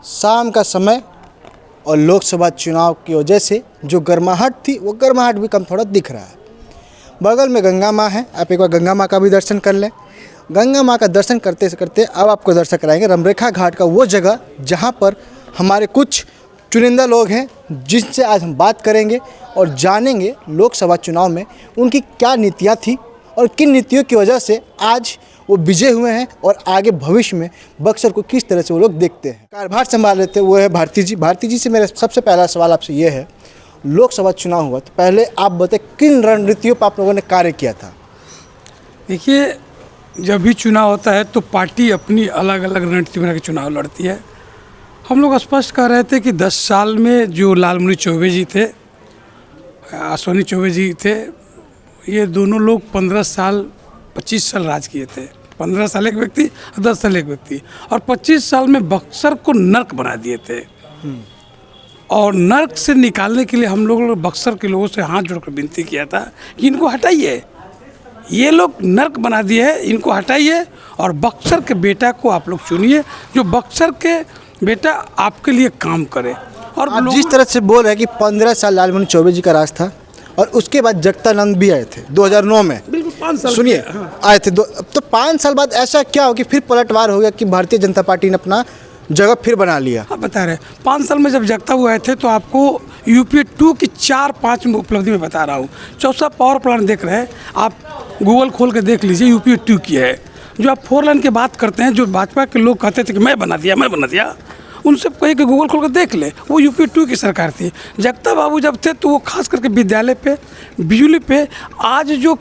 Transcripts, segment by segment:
शाम का समय और लोकसभा चुनाव की वजह से जो गर्माहट थी वो गर्माहट भी कम थोड़ा दिख रहा है। बगल में गंगा माँ है, आप एक बार गंगा माँ का भी दर्शन कर लें। गंगा माँ का दर्शन करते करते अब आपको दर्शन कराएंगे रमरेखा घाट का, वो जगह जहाँ पर हमारे कुछ चुनिंदा लोग हैं जिनसे आज हम बात करेंगे और जानेंगे लोकसभा चुनाव में उनकी क्या नीतियाँ थी और किन नीतियों की वजह से आज वो विजय हुए हैं और आगे भविष्य में बक्सर को किस तरह से वो लोग देखते हैं। कार्यभार संभाल रहे थे वो है भारती जी। भारती जी से मेरा सबसे पहला सवाल आपसे ये है, लोकसभा चुनाव हुआ तो पहले आप बताएं किन रणनीतियों पर आप लोगों ने कार्य किया था? देखिए, जब भी चुनाव होता है तो पार्टी अपनी अलग अलग रणनीति बना के चुनाव लड़ती है। हम लोग स्पष्ट कर रहे थे कि 10 साल में जो लालमुनि चौबे जी थे, अश्विनी चौबे जी थे, ये दोनों लोग 15 साल 25 साल राज किए थे। 15 साल एक व्यक्ति और 10 साल एक व्यक्ति, और 25 साल में बक्सर को नर्क बना दिए थे। और नर्क से निकालने के लिए हम लोग बक्सर के लोगों से हाथ जोड़कर विनती किया था कि इनको हटाइए, ये लोग नर्क बना दिए हैं, इनको हटाइए और बक्सर के बेटा को आप लोग चुनिए जो बक्सर के बेटा आपके लिए काम करे। और आप जिस तरह से बोल रहे हैं कि 15 साल लालमुनि चौबे जी का राज था और उसके बाद जगतानंद भी आए थे 2009 में, बिल्कुल 5 साल सुनिए आए थे तो 5 साल बाद ऐसा क्या हो कि फिर पलटवार हो गया कि भारतीय जनता पार्टी ने अपना जगह फिर बना लिया? आप बता रहे हैं 5 साल में जब जगता हुआ आए थे तो आपको यूपी 2 की 4-5 उपलब्धि में बता रहा हूँ। चौथा पावर प्लांट देख रहे हैं आप, गूगल खोल के देख लीजिए, यूपी 2 की है। जो आप 4 लाइन की बात करते हैं, जो भाजपा के लोग कहते थे कि मैं बना दिया, उनसे कहीं कि गूगल खोल कर देख ले, वो यूपी 2 की सरकार थी। जगता बाबू जब थे तो वो खास करके विद्यालय पे, बिजली पे, आज जो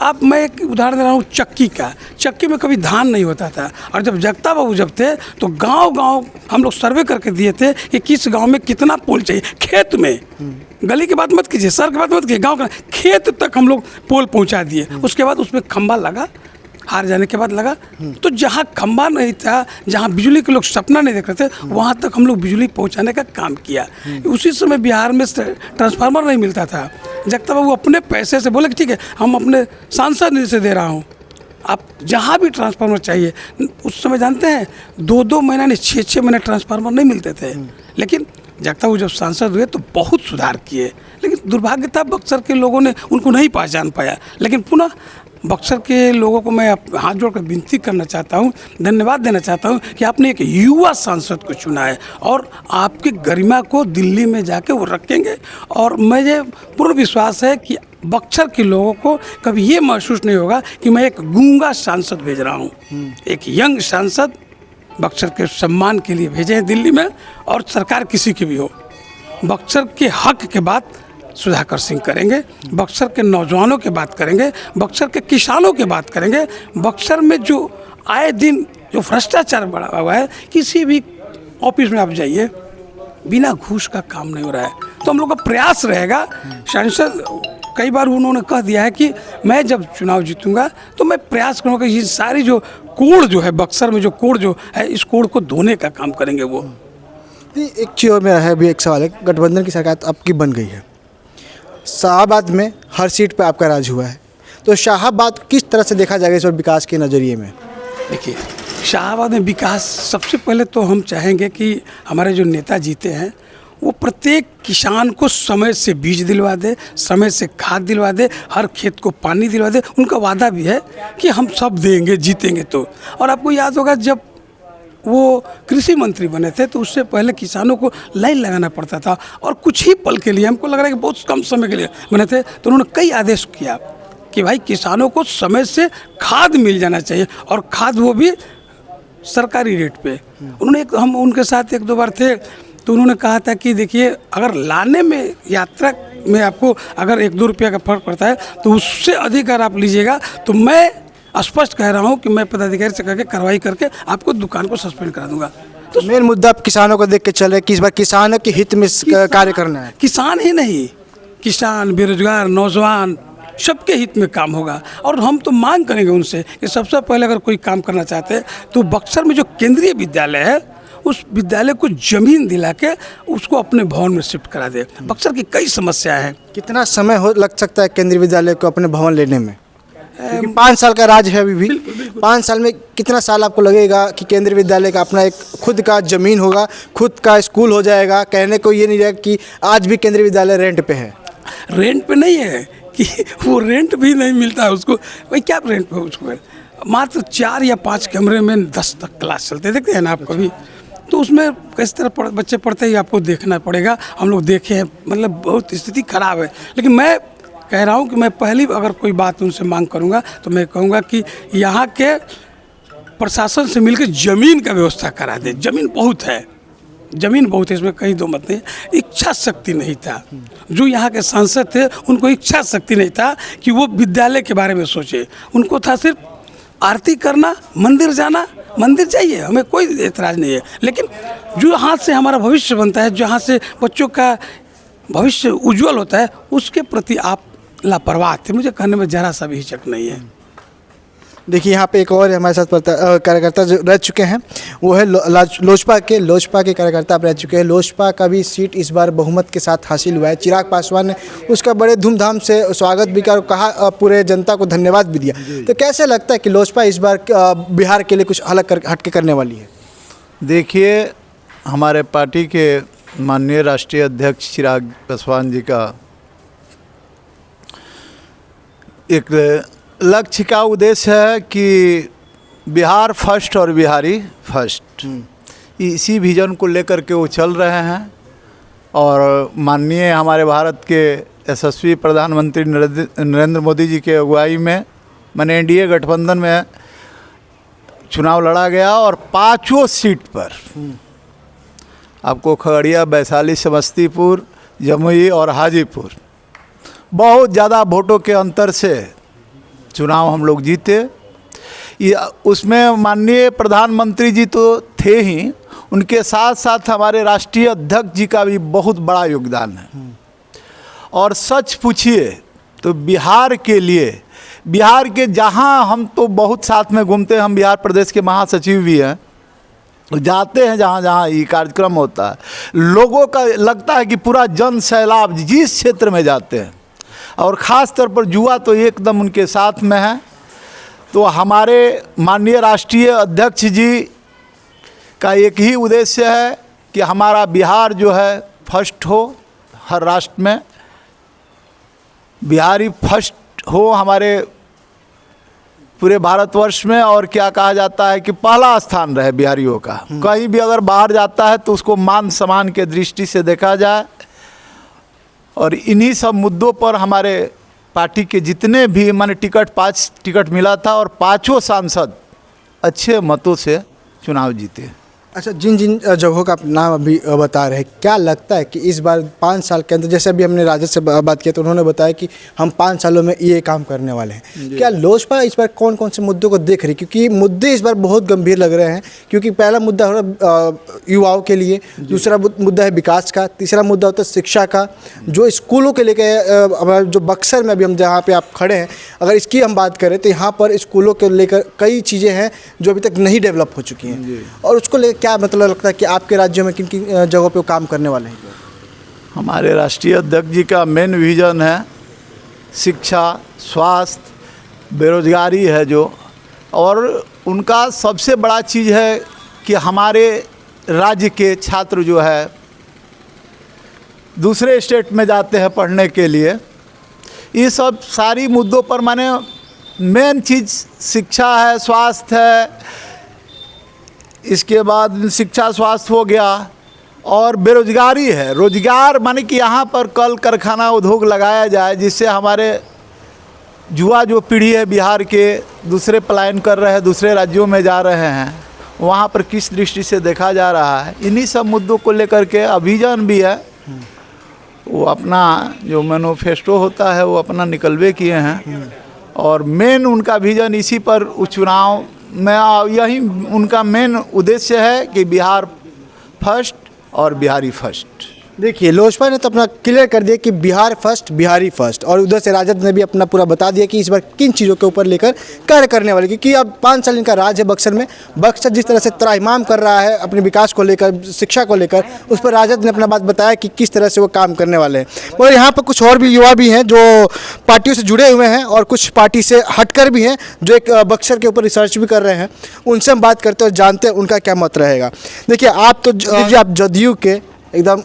आप, मैं एक उदाहरण दे रहा हूँ चक्की में कभी धान नहीं होता था। और जब जगता बाबू जब थे तो गांव हम लोग सर्वे करके दिए थे कि किस गांव में कितना पोल चाहिए। खेत में, गली की बात मत कीजिए, सर की बात मत कीजिए, गाँव का खेत तक हम लोग पोल पहुँचा दिए। उसके बाद उसमें खंबा लगा, हार जाने के बाद लगा। तो जहाँ खंबा नहीं था, जहाँ बिजली के लोग सपना नहीं देख रहे थे, वहाँ तक हम लोग बिजली पहुँचाने का काम किया। उसी समय बिहार में ट्रांसफार्मर नहीं मिलता था। जगता बाबू अपने पैसे से बोले कि ठीक है, हम अपने सांसद निधि से दे रहा हूँ, आप जहाँ भी ट्रांसफार्मर चाहिए। उस समय जानते हैं 2-2 महीना नहीं 6-6 महीने ट्रांसफार्मर नहीं मिलते थे। लेकिन जगता बाबू जब सांसद हुए तो बहुत सुधार किए। लेकिन दुर्भाग्य था बक्सर के लोगों ने उनको नहीं पहचान पाया। लेकिन पुनः बक्सर के लोगों को मैं हाथ जोड़कर विनती करना चाहता हूँ, धन्यवाद देना चाहता हूँ कि आपने एक युवा सांसद को चुना है और आपकी गरिमा को दिल्ली में जाके वो रखेंगे। और मुझे पूर्ण विश्वास है कि बक्सर के लोगों को कभी ये महसूस नहीं होगा कि मैं एक गूंगा सांसद भेज रहा हूँ। एक यंग सांसद बक्सर के सम्मान के लिए भेजे हैं दिल्ली में, और सरकार किसी की भी हो, बक्सर के हक के बात सुधाकर सिंह करेंगे, बक्सर के नौजवानों की बात करेंगे, बक्सर के किसानों की बात करेंगे। बक्सर में जो आए दिन जो भ्रष्टाचार बढ़ा हुआ है, किसी भी ऑफिस में आप जाइए बिना घूस का काम नहीं हो रहा है। तो हम लोग का प्रयास रहेगा। सांसद कई बार उन्होंने कह दिया है कि मैं जब चुनाव जीतूंगा तो मैं प्रयास करूँगा ये सारी जो कोड़ जो है बक्सर में, जो कोड़ जो है, इस कोड़ को धोने का काम करेंगे वो। एक चीज़ और मेरा है, भी एक सवाल है, गठबंधन की सरकार आपकी बन गई है, शाहाबाद में हर सीट पे आपका राज हुआ है, तो शाहाबाद किस तरह से देखा जाएगा इस बार विकास के नज़रिए में? देखिए, शाहाबाद में विकास, सबसे पहले तो हम चाहेंगे कि हमारे जो नेता जीते हैं वो प्रत्येक किसान को समय से बीज दिलवा दे, समय से खाद दिलवा दे, हर खेत को पानी दिलवा दे। उनका वादा भी है कि हम सब देंगे जीतेंगे तो। और आपको याद होगा जब वो कृषि मंत्री बने थे तो उससे पहले किसानों को लाइन लगाना पड़ता था, और कुछ ही पल के लिए, हमको लग रहा है कि बहुत कम समय के लिए बने थे, तो उन्होंने कई आदेश किया कि भाई किसानों को समय से खाद मिल जाना चाहिए, और खाद वो भी सरकारी रेट पे। उन्होंने हम उनके साथ 1-2 बार थे तो उन्होंने कहा था कि देखिए, अगर लाने में, यात्रा में आपको अगर 1-2 रुपया का फर्क पड़ता है तो उससे अधिक अगर आप लीजिएगा तो मैं स्पष्ट कह रहा हूँ कि मैं पदाधिकारी से करके कार्रवाई करके आपको दुकान को सस्पेंड करा दूंगा। तो मेन मुद्दा आप किसानों को देख के चले कि इस बार किसानों के हित में कार्य करना है। किसान ही नहीं, किसान, बेरोजगार, नौजवान, सबके हित में काम होगा। और हम तो मांग करेंगे उनसे कि सबसे पहले अगर कोई काम करना चाहते हैं तो बक्सर में जो केंद्रीय विद्यालय है उस विद्यालय को जमीन दिला के उसको अपने भवन में शिफ्ट करा दे। बक्सर की कई समस्याएं हैं। कितना समय लग सकता है केंद्रीय विद्यालय को अपने भवन लेने में? क्योंकि 5 साल का राज है अभी भी। 5 साल में कितना साल आपको लगेगा कि केंद्रीय विद्यालय का अपना एक खुद का ज़मीन होगा, खुद का स्कूल हो जाएगा? कहने को ये नहीं रहेगा कि आज भी केंद्रीय विद्यालय रेंट पे है। रेंट पे नहीं है कि वो रेंट भी नहीं मिलता है उसको, भाई क्या रेंट पे उसको? मात्र 4 या 5 कमरे में 10 तक क्लास चलते, देखते हैं ना आप कभी? तो उसमें किस तरह बच्चे पढ़ते ही आपको देखना पड़ेगा। हम लोग देखे हैं, मतलब बहुत स्थिति खराब है। लेकिन मैं कह रहा हूँ कि मैं पहली अगर कोई बात उनसे मांग करूँगा तो मैं कहूँगा कि यहाँ के प्रशासन से मिलकर ज़मीन का व्यवस्था करा दे। ज़मीन बहुत है, ज़मीन बहुत है, इसमें कहीं दो मत नहीं। इच्छा शक्ति नहीं था, जो यहाँ के सांसद थे उनको इच्छा शक्ति नहीं था कि वो विद्यालय के बारे में सोचे। उनको था सिर्फ आरती करना, मंदिर जाना। मंदिर जाइए, हमें कोई एतराज़ नहीं है, लेकिन जो हाथ से हमारा भविष्य बनता है, जहाँ से बच्चों का भविष्य उज्जवल होता है, उसके प्रति आप लापरवाह थे। मुझे कहने में ज़रा सा भी हिचक नहीं है। देखिए यहाँ पे एक और हमारे साथ कार्यकर्ता जो रह चुके हैं, वो है लोजपा के कार्यकर्ता आप रह चुके हैं। लोजपा का भी सीट इस बार बहुमत के साथ हासिल हुआ है। चिराग पासवान ने उसका बड़े धूमधाम से स्वागत भी किया और कहा, पूरे जनता को धन्यवाद भी दिया। तो कैसे लगता है कि लोजपा इस बार बिहार के लिए कुछ अलग हटके करने वाली है? देखिए, हमारे पार्टी के माननीय राष्ट्रीय अध्यक्ष चिराग पासवान जी का एक लक्ष्य का उद्देश्य है कि बिहार फर्स्ट और बिहारी फर्स्ट, इसी विजन को लेकर के वो चल रहे हैं। और माननीय हमारे भारत के यशस्वी प्रधानमंत्री नरेंद्र मोदी जी के अगुवाई में मैंने एनडीए गठबंधन में चुनाव लड़ा गया और 5 सीट पर आपको खगड़िया, वैशाली, समस्तीपुर, जमुई और हाजीपुर बहुत ज़्यादा वोटों के अंतर से चुनाव हम लोग जीते। ये उसमें माननीय प्रधानमंत्री जी तो थे ही, उनके साथ साथ हमारे राष्ट्रीय अध्यक्ष जी का भी बहुत बड़ा योगदान है। और सच पूछिए तो बिहार के लिए, बिहार के जहाँ हम तो बहुत साथ में घूमते हैं, हम बिहार प्रदेश के महासचिव भी हैं, जाते हैं जहाँ जहाँ ये कार्यक्रम होता है, लोगों का लगता है कि पूरा जन सैलाब जिस क्षेत्र में जाते हैं, और ख़ास तौर पर युवा तो एकदम उनके साथ में है। तो हमारे माननीय राष्ट्रीय अध्यक्ष जी का एक ही उद्देश्य है कि हमारा बिहार जो है फर्स्ट हो, हर राष्ट्र में बिहारी फर्स्ट हो हमारे पूरे भारतवर्ष में। और क्या कहा जाता है कि पहला स्थान रहे बिहारियों का। कहीं भी अगर बाहर जाता है तो उसको मान सम्मान के दृष्टि से देखा जाए। और इन्हीं सब मुद्दों पर हमारे पार्टी के जितने भी माने 5 टिकट मिला था और 5 सांसद अच्छे मतों से चुनाव जीते। अच्छा, जिन जिन जगहों का आप नाम अभी बता रहे हैं, क्या लगता है कि इस बार 5 साल के अंदर, जैसे अभी हमने राजद से बात किया तो उन्होंने बताया कि हम 5 सालों में ये काम करने वाले हैं। क्या लोजपा इस बार कौन कौन से मुद्दों को देख रही है? क्योंकि मुद्दे इस बार बहुत गंभीर लग रहे हैं। क्योंकि पहला मुद्दा हो रहा युवाओं के लिए, दूसरा मुद्दा है विकास का, तीसरा मुद्दा होता है शिक्षा का, जो स्कूलों के लेकर जो बक्सर में अभी हम जहाँ पर आप खड़े हैं, अगर इसकी हम बात करें तो यहाँ पर स्कूलों को लेकर कई चीज़ें हैं जो अभी तक नहीं डेवलप हो चुकी हैं। और उसको लेकर क्या मतलब लगता है कि आपके राज्यों में किन किन जगहों पे काम करने वाले हैं? हमारे राष्ट्रीय अध्यक्ष जी का मेन विजन है शिक्षा, स्वास्थ्य, बेरोजगारी है जो, और उनका सबसे बड़ा चीज़ है कि हमारे राज्य के छात्र जो है दूसरे स्टेट में जाते हैं पढ़ने के लिए। ये सब सारी मुद्दों पर माने मेन चीज़ शिक्षा है, स्वास्थ्य है, इसके बाद शिक्षा स्वास्थ्य हो गया, और बेरोजगारी है। रोजगार माने कि यहाँ पर कल कारखाना उद्योग लगाया जाए, जिससे हमारे युवा जो पीढ़ी है बिहार के दूसरे पलायन कर रहे हैं, दूसरे राज्यों में जा रहे हैं, वहाँ पर किस दृष्टि से देखा जा रहा है। इन्हीं सब मुद्दों को लेकर के अभियान भी है। वो अपना जो मैनिफेस्टो होता है वो अपना निकलवे किए हैं, और मेन उनका विजन इसी पर चुनाव में यही उनका मेन उद्देश्य है कि बिहार फर्स्ट और बिहारी फर्स्ट। देखिए लोजपा ने तो अपना क्लियर कर दिया कि बिहार फर्स्ट बिहारी फर्स्ट, और उधर से राजद ने भी अपना पूरा बता दिया कि इस बार किन चीज़ों के ऊपर लेकर कार्य करने वाले, क्योंकि अब 5 साल इनका राज है बक्सर में। बक्सर जिस तरह से त्राहिमाम कर रहा है अपने विकास को लेकर, शिक्षा को लेकर, उस पर राजद ने अपना बात बताया कि किस तरह से वो काम करने वाले हैं। और यहाँ पर कुछ और भी युवा भी हैं जो पार्टियों से जुड़े हुए हैं और कुछ पार्टी से हटकर भी हैं, जो एक बक्सर के ऊपर रिसर्च भी कर रहे हैं। उनसे हम बात करते हैं और जानते हैं उनका क्या मत रहेगा। देखिए आप तो देखिए आप जदयू के एकदम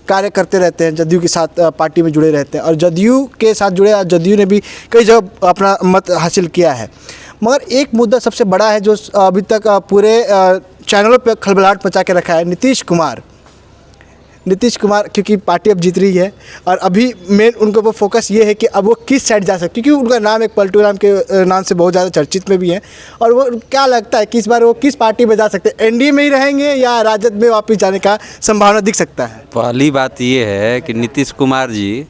कार्य करते रहते हैं, जदयू के साथ पार्टी में जुड़े रहते हैं और जदयू के साथ जुड़े, जदयू ने भी कई जगह अपना मत हासिल किया है। मगर एक मुद्दा सबसे बड़ा है जो अभी तक पूरे चैनलों पे खलबलाहट मचा के रखा है, नीतीश कुमार क्योंकि पार्टी अब जीत रही है और अभी मेन उनके ऊपर फोकस ये है कि अब वो किस साइड जा सकते, क्योंकि उनका नाम एक पलटू राम के नाम से बहुत ज़्यादा चर्चित में भी है। और वो क्या लगता है कि इस बार वो किस पार्टी में जा सकते हैं, एनडीए में ही रहेंगे या राजद में वापस जाने का संभावना दिख सकता है? पहली बात ये है कि नीतीश कुमार जी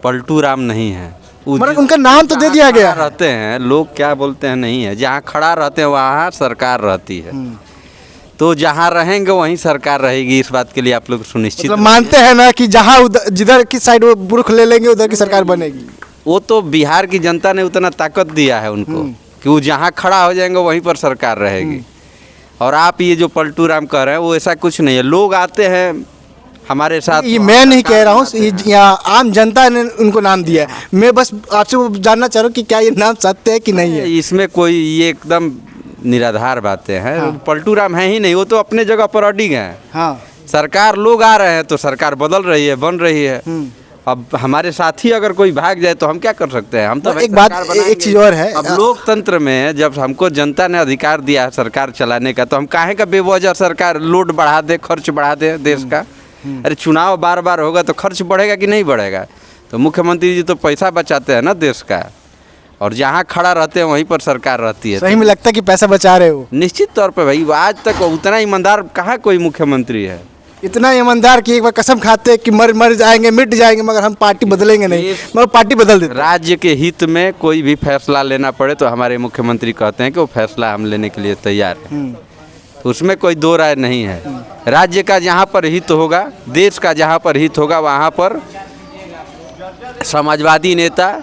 पलटू राम नहीं है, मतलब उनका नाम तो दे दिया गया। रहते हैं लोग क्या बोलते हैं, नहीं है, जहाँ खड़ा रहते हैं वहाँ सरकार रहती है, तो जहाँ रहेंगे वहीं सरकार रहेगी। इस बात के लिए आप लोग सुनिश्चित मतलब मानते हैं ना कि जहाँ जिधर की साइड वो बुर्ख ले लेंगे उधर की सरकार बनेगी। वो तो बिहार की जनता ने उतना ताकत दिया है उनको कि वो जहाँ खड़ा हो जाएंगे वहीं पर सरकार रहेगी। और आप ये जो पलटू राम कह रहे हैं वो ऐसा कुछ नहीं है। लोग आते हैं हमारे साथ, ये मैं नहीं कह रहा हूँ, यहाँ आम जनता ने उनको नाम दिया है। मैं बस आपसे वो जानना चाह रहा हूँ कि क्या ये नाम सत्य है कि नहीं है? इसमें कोई ये एकदम निराधार बातें हैं। पलटू राम है ही नहीं, वो तो अपने जगह पर अडिग हैं। हाँ, सरकार लोग आ रहे हैं तो सरकार बदल रही है, बन रही है। अब हमारे साथी अगर कोई भाग जाए तो हम क्या कर सकते हैं? हम तो एक बात, एक चीज़ और है, अब लोकतंत्र में जब हमको जनता ने अधिकार दिया है सरकार चलाने का, तो हम काहे का बेवजह सरकार लोड बढ़ा दे, खर्च बढ़ा दे देश का? अरे चुनाव बार बार होगा तो खर्च बढ़ेगा कि नहीं बढ़ेगा? तो मुख्यमंत्री जी तो पैसा बचाते हैं ना देश का, और जहाँ खड़ा रहते हैं वहीं पर सरकार रहती है। सही में लगता है कि पैसा बचा रहे हो? निश्चित तौर पे भाई, आज तक उतना ईमानदार कहाँ कोई मुख्यमंत्री है। इतना ईमानदार कि एक बार कसम खाते हैं कि मर जाएंगे, मिट जाएंगे, मगर हम पार्टी बदलेंगे नहीं, मगर पार्टी बदल देते। राज्य के हित में कोई भी फैसला लेना पड़े तो हमारे मुख्यमंत्री कहते हैं कि वो फैसला हम लेने के लिए तैयार हैं। तो उसमें कोई दो राय नहीं है। राज्य का जहाँ पर हित होगा, देश का जहाँ पर हित होगा, वहाँ पर समाजवादी नेता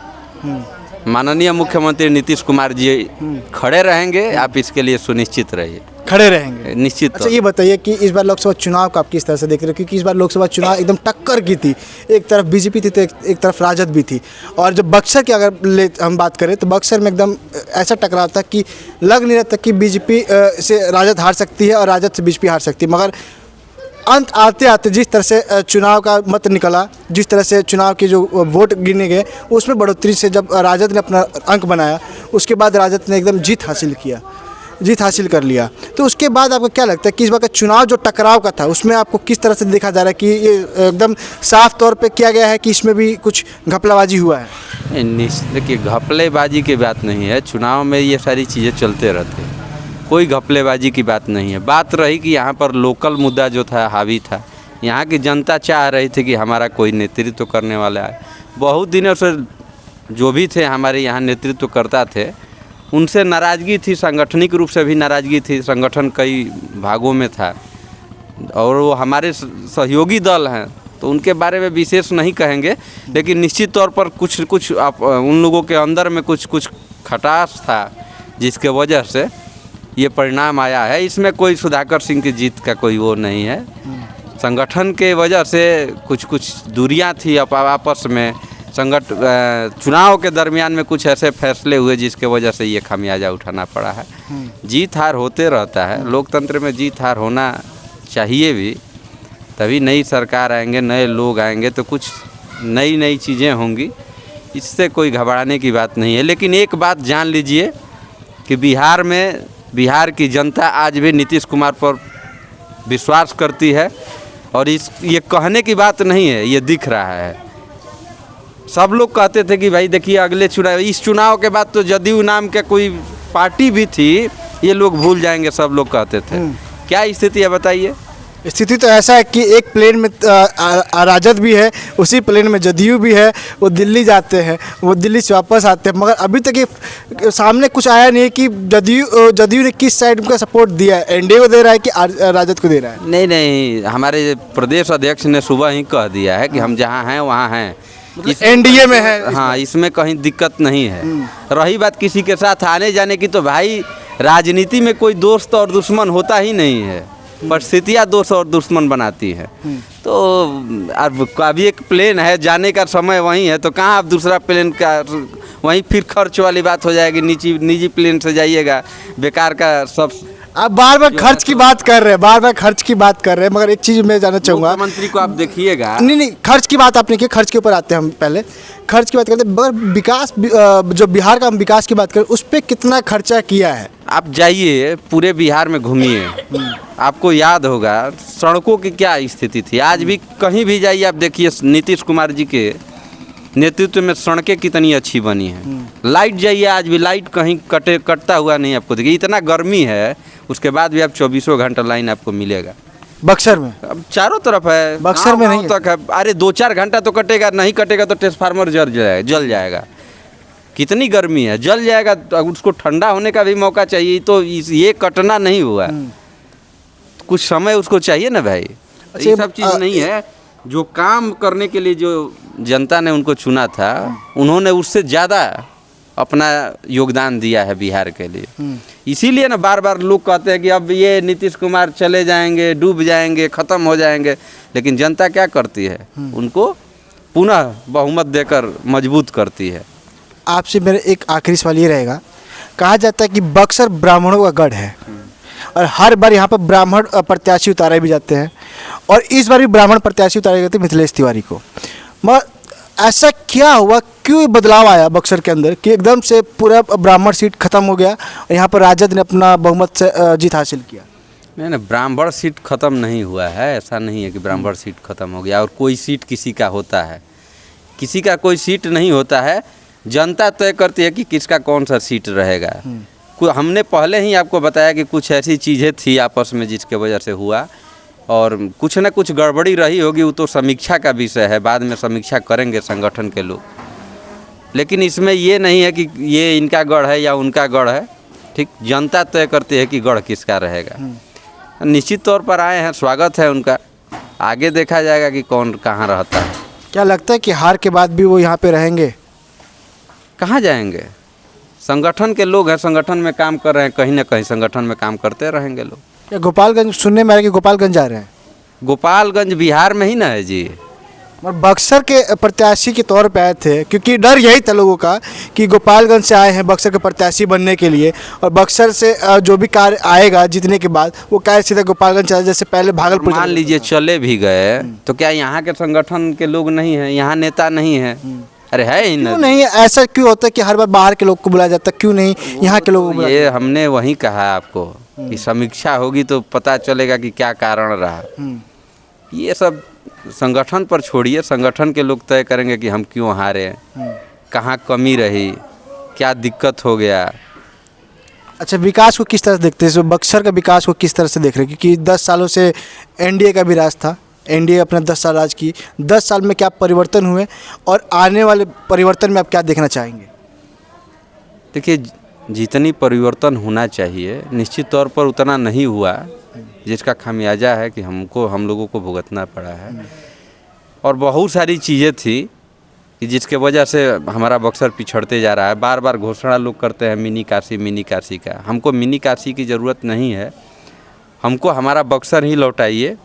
माननीय मुख्यमंत्री नीतीश कुमार जी खड़े रहेंगे। आप इसके लिए सुनिश्चित रहिए, खड़े रहेंगे निश्चित। अच्छा ये बताइए कि इस बार लोकसभा चुनाव को आप किस तरह से देख रहे हो? क्योंकि इस बार लोकसभा चुनाव एकदम टक्कर की थी, एक तरफ बीजेपी थी तो एक तरफ राजद भी थी। और जब बक्सर की अगर हम बात करें तो बक्सर में एकदम ऐसा टकराव था कि लग नहीं रहा था कि बीजेपी से राजद हार सकती है और राजद से बीजेपी हार सकती है। मगर अंत आते आते जिस तरह से चुनाव का मत निकला, जिस तरह से चुनाव के जो वोट गिने गए, उसमें बढ़ोतरी से जब राजद ने अपना अंक बनाया, उसके बाद राजद ने एकदम जीत हासिल कर लिया। तो उसके बाद आपको क्या लगता है कि इस बार का चुनाव जो टकराव का था उसमें आपको किस तरह से देखा जा रहा है कि ये एकदम साफ तौर पे किया गया है कि इसमें भी कुछ घपलाबाजी हुआ है? देखिए, घपलेबाजी की बात नहीं है। चुनाव में ये सारी चीज़ें चलते रहते हैं, कोई घपलेबाजी की बात नहीं है। बात रही कि यहाँ पर लोकल मुद्दा जो था हावी था, यहाँ की जनता चाह रही थी कि हमारा कोई नेतृत्व करने वाला है। बहुत दिनों से जो भी थे हमारे यहाँ नेतृत्व करता थे, उनसे नाराज़गी थी, सांगठनिक रूप से भी नाराज़गी थी। संगठन कई भागों में था और वो हमारे सहयोगी दल हैं, तो उनके बारे में विशेष नहीं कहेंगे, लेकिन निश्चित तौर पर कुछ उन लोगों के अंदर में कुछ खटास था जिसके वजह से ये परिणाम आया है। इसमें कोई सुधाकर सिंह की जीत का कोई वो नहीं है। संगठन के वजह से कुछ दूरियां थी आपस में। चुनाव के दरमियान में कुछ ऐसे फैसले हुए जिसके वजह से ये खामियाजा उठाना पड़ा है। जीत हार होते रहता है, लोकतंत्र में जीत हार होना चाहिए भी, तभी नई सरकार आएंगे, नए लोग आएंगे तो कुछ नई चीज़ें होंगी। इससे कोई घबराने की बात नहीं है। लेकिन एक बात जान लीजिए कि बिहार की जनता आज भी नीतीश कुमार पर विश्वास करती है, और ये कहने की बात नहीं है, ये दिख रहा है। सब लोग कहते थे कि भाई देखिए अगले चुनाव, इस चुनाव के बाद तो जदयू नाम के कोई पार्टी भी थी, ये लोग भूल जाएंगे, सब लोग कहते थे। क्या स्थिति है बताइए? स्थिति तो ऐसा है कि एक प्लेन में राजद भी है, उसी प्लेन में जदयू भी है, वो दिल्ली जाते हैं, वो दिल्ली से वापस आते हैं, मगर अभी तक ये सामने कुछ आया नहीं है कि जदयू ने किस साइड का सपोर्ट दिया है, एनडीए को दे रहा है कि राजद को दे रहा है। नहीं नहीं, हमारे प्रदेश अध्यक्ष ने सुबह ही कह दिया है कि हम जहाँ हैं वहाँ हैं, एनडीए में है। हाँ, इसमें कहीं दिक्कत नहीं है। रही बात किसी के साथ आने जाने की, तो भाई राजनीति में कोई दोस्त और दुश्मन होता ही नहीं है, परिस्थितियाँ दोस्त और दुश्मन बनाती है। तो अब अभी एक प्लेन है, जाने का समय वहीं है, तो कहाँ आप दूसरा प्लेन का, वहीं फिर खर्च वाली बात हो जाएगी, निजी प्लेन से जाइएगा, बेकार का सब। आप बार बार खर्च की बात कर रहे हैं, बार बार खर्च की बात कर रहे हैं, मगर एक चीज़ मैं जानना चाहूँगा, मुख्यमंत्री को आप देखिएगा। नहीं, खर्च की बात आपने की, खर्च के ऊपर आते हैं हम, पहले खर्च की बात करते हैं, मगर विकास जो बिहार का हम विकास की बात करें, उस पर कितना खर्चा किया है? आप जाइए पूरे बिहार में घूमिए, आपको याद होगा सड़कों की क्या स्थिति थी। आज भी कहीं भी जाइए आप देखिए, नीतीश कुमार जी के नेतृत्व में सड़कें कितनी अच्छी बनी हैं। लाइट जाइए, आज भी लाइट कहीं कटता हुआ नहीं आपको देखिए। इतना गर्मी है, उसके बाद भी आप 24 घंटा लाइन आपको मिलेगा। बक्सर में अब चारों तरफ है, बक्सर में नहीं तक है। अरे 2-4 घंटा तो कटेगा, नहीं कटेगा तो ट्रांसफार्मर जल जाएगा। कितनी गर्मी है, जल जाएगा, तो उसको ठंडा होने का भी मौका चाहिए। तो ये कटना नहीं हुआ, कुछ समय उसको चाहिए ना भाई। ये सब चीज़ नहीं है। जो काम करने के लिए जो जनता ने उनको चुना था, उन्होंने उससे ज़्यादा अपना योगदान दिया है बिहार के लिए। इसीलिए ना बार बार लोग कहते हैं कि अब ये नीतीश कुमार चले जाएंगे, डूब जाएंगे, ख़त्म हो जाएंगे। लेकिन जनता क्या करती है, उनको पुनः बहुमत देकर मजबूत करती है। आपसे मेरा एक आखिरी सवाल ये रहेगा, कहा जाता है कि बक्सर ब्राह्मणों का गढ़ है और हर बार यहाँ पर ब्राह्मण प्रत्याशी उतारे भी जाते हैं, और इस बार भी ब्राह्मण प्रत्याशी उतारे गए थे मिथिलेश तिवारी को। मगर ऐसा क्या हुआ, क्यों ये बदलाव आया बक्सर के अंदर कि एकदम से पूरा ब्राह्मण सीट खत्म हो गया और यहाँ पर राजद ने अपना बहुमत से जीत हासिल किया? नहीं, ब्राह्मण सीट खत्म नहीं हुआ है। ऐसा नहीं है कि ब्राह्मण सीट खत्म हो गया और कोई सीट किसी का होता है। किसी का कोई सीट नहीं होता है, जनता तय करती है कि किसका कौन सा सीट रहेगा। हमने पहले ही आपको बताया कि कुछ ऐसी चीज़ें थी आपस में जिसके वजह से हुआ, और कुछ न कुछ गड़बड़ी रही होगी, वो तो समीक्षा का विषय है, बाद में समीक्षा करेंगे संगठन के लोग। लेकिन इसमें ये नहीं है कि ये इनका गढ़ है या उनका गढ़ है। ठीक, जनता तय करती है कि गढ़ किसका रहेगा। निश्चित तौर पर आए हैं, स्वागत है उनका, आगे देखा जाएगा कि कौन कहाँ रहता है। क्या लगता है कि हार के बाद भी वो यहाँ पे रहेंगे? कहाँ जाएंगे? संगठन के लोग हैं, संगठन में काम कर रहे हैं, कहीं ना कहीं संगठन में काम करते रहेंगे लोग। क्या गोपालगंज, सुनने में आ रहा है कि गोपालगंज जा रहे हैं? गोपालगंज बिहार में ही ना है जी। और बक्सर के प्रत्याशी के तौर पे आए थे, क्योंकि डर यही था लोगों का कि गोपालगंज से आए हैं बक्सर के प्रत्याशी बनने के लिए, और बक्सर से जो भी कार्य आएगा जीतने के बाद वो कार्य सीधा गोपालगंज चला, जैसे पहले भागलपुर। मान लीजिए चले भी गए तो क्या यहाँ के संगठन के लोग नहीं हैं, यहाँ नेता नहीं है? अरे है ही क्यों नहीं? ऐसा क्यों होता है कि हर बार बाहर के लोग को बुलाया जाता है, क्यों नहीं यहाँ के लोगों को बुलाया? ये हमने वही कहा आपको कि समीक्षा होगी तो पता चलेगा कि क्या कारण रहा। ये सब संगठन पर छोड़िए, संगठन के लोग तय करेंगे कि हम क्यों हारे, कहाँ कमी रही, क्या दिक्कत हो गया। अच्छा, विकास को किस तरह से देखते हैं? बक्सर का विकास को किस तरह से देख रहे हैं? क्योंकि 10 सालों से एनडीए का भी राज था, एनडीए अपना 10 साल राज की, 10 साल में क्या परिवर्तन हुए और आने वाले परिवर्तन में आप क्या देखना चाहेंगे? देखिए, जितनी परिवर्तन होना चाहिए निश्चित तौर पर उतना नहीं हुआ, जिसका खामियाजा है कि हम लोगों को भुगतना पड़ा है। और बहुत सारी चीज़ें थी कि जिसके वजह से हमारा बक्सर पिछड़ते जा रहा है। बार बार घोषणा लोग करते हैं मिनी काशी का। हमको मिनी काशी की ज़रूरत नहीं है, हमको हमारा बक्सर ही लौटाइए,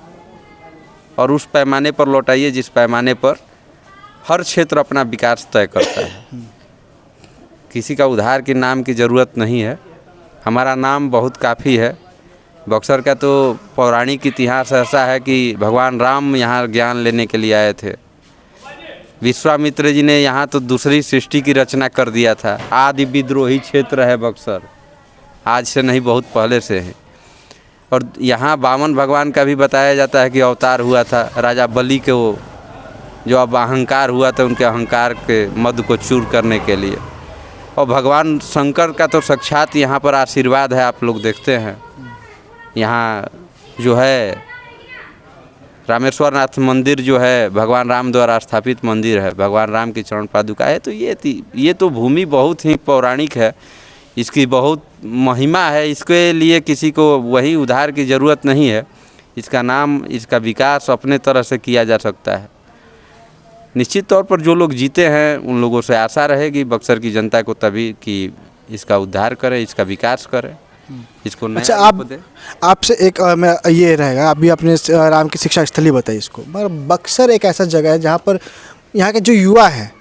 और उस पैमाने पर लौटाइए जिस पैमाने पर हर क्षेत्र अपना विकास तय करता है। किसी का उधार के नाम की ज़रूरत नहीं है, हमारा नाम बहुत काफ़ी है। बक्सर का तो पौराणिक इतिहास ऐसा है कि भगवान राम यहाँ ज्ञान लेने के लिए आए थे। विश्वामित्र जी ने यहाँ तो दूसरी सृष्टि की रचना कर दिया था। आदि विद्रोही क्षेत्र है बक्सर, आज से नहीं बहुत पहले से है। और यहाँ वामन भगवान का भी बताया जाता है कि अवतार हुआ था राजा बलि के, वो जो अब अहंकार हुआ था उनके अहंकार के मद को चूर करने के लिए। और भगवान शंकर का तो साक्षात यहाँ पर आशीर्वाद है, आप लोग देखते हैं। यहाँ जो है रामेश्वर नाथ मंदिर जो है भगवान राम द्वारा स्थापित मंदिर है, भगवान राम की चरण पादुका है। तो ये तो भूमि बहुत ही पौराणिक है, इसकी बहुत महिमा है। इसके लिए किसी को वही उधार की ज़रूरत नहीं है। इसका नाम, इसका विकास अपने तरह से किया जा सकता है। निश्चित तौर पर जो लोग जीते हैं उन लोगों से आशा रहेगी बक्सर की जनता को तभी कि इसका उद्धार करें, इसका विकास करें, इसको नया अच्छा, रूप दें। आपसे एक मैं ये रहेगा, अभी आपने राम की शिक्षा स्थली बताई इसको, मगर बक्सर एक ऐसा जगह है जहाँ पर यहाँ के जो युवा हैं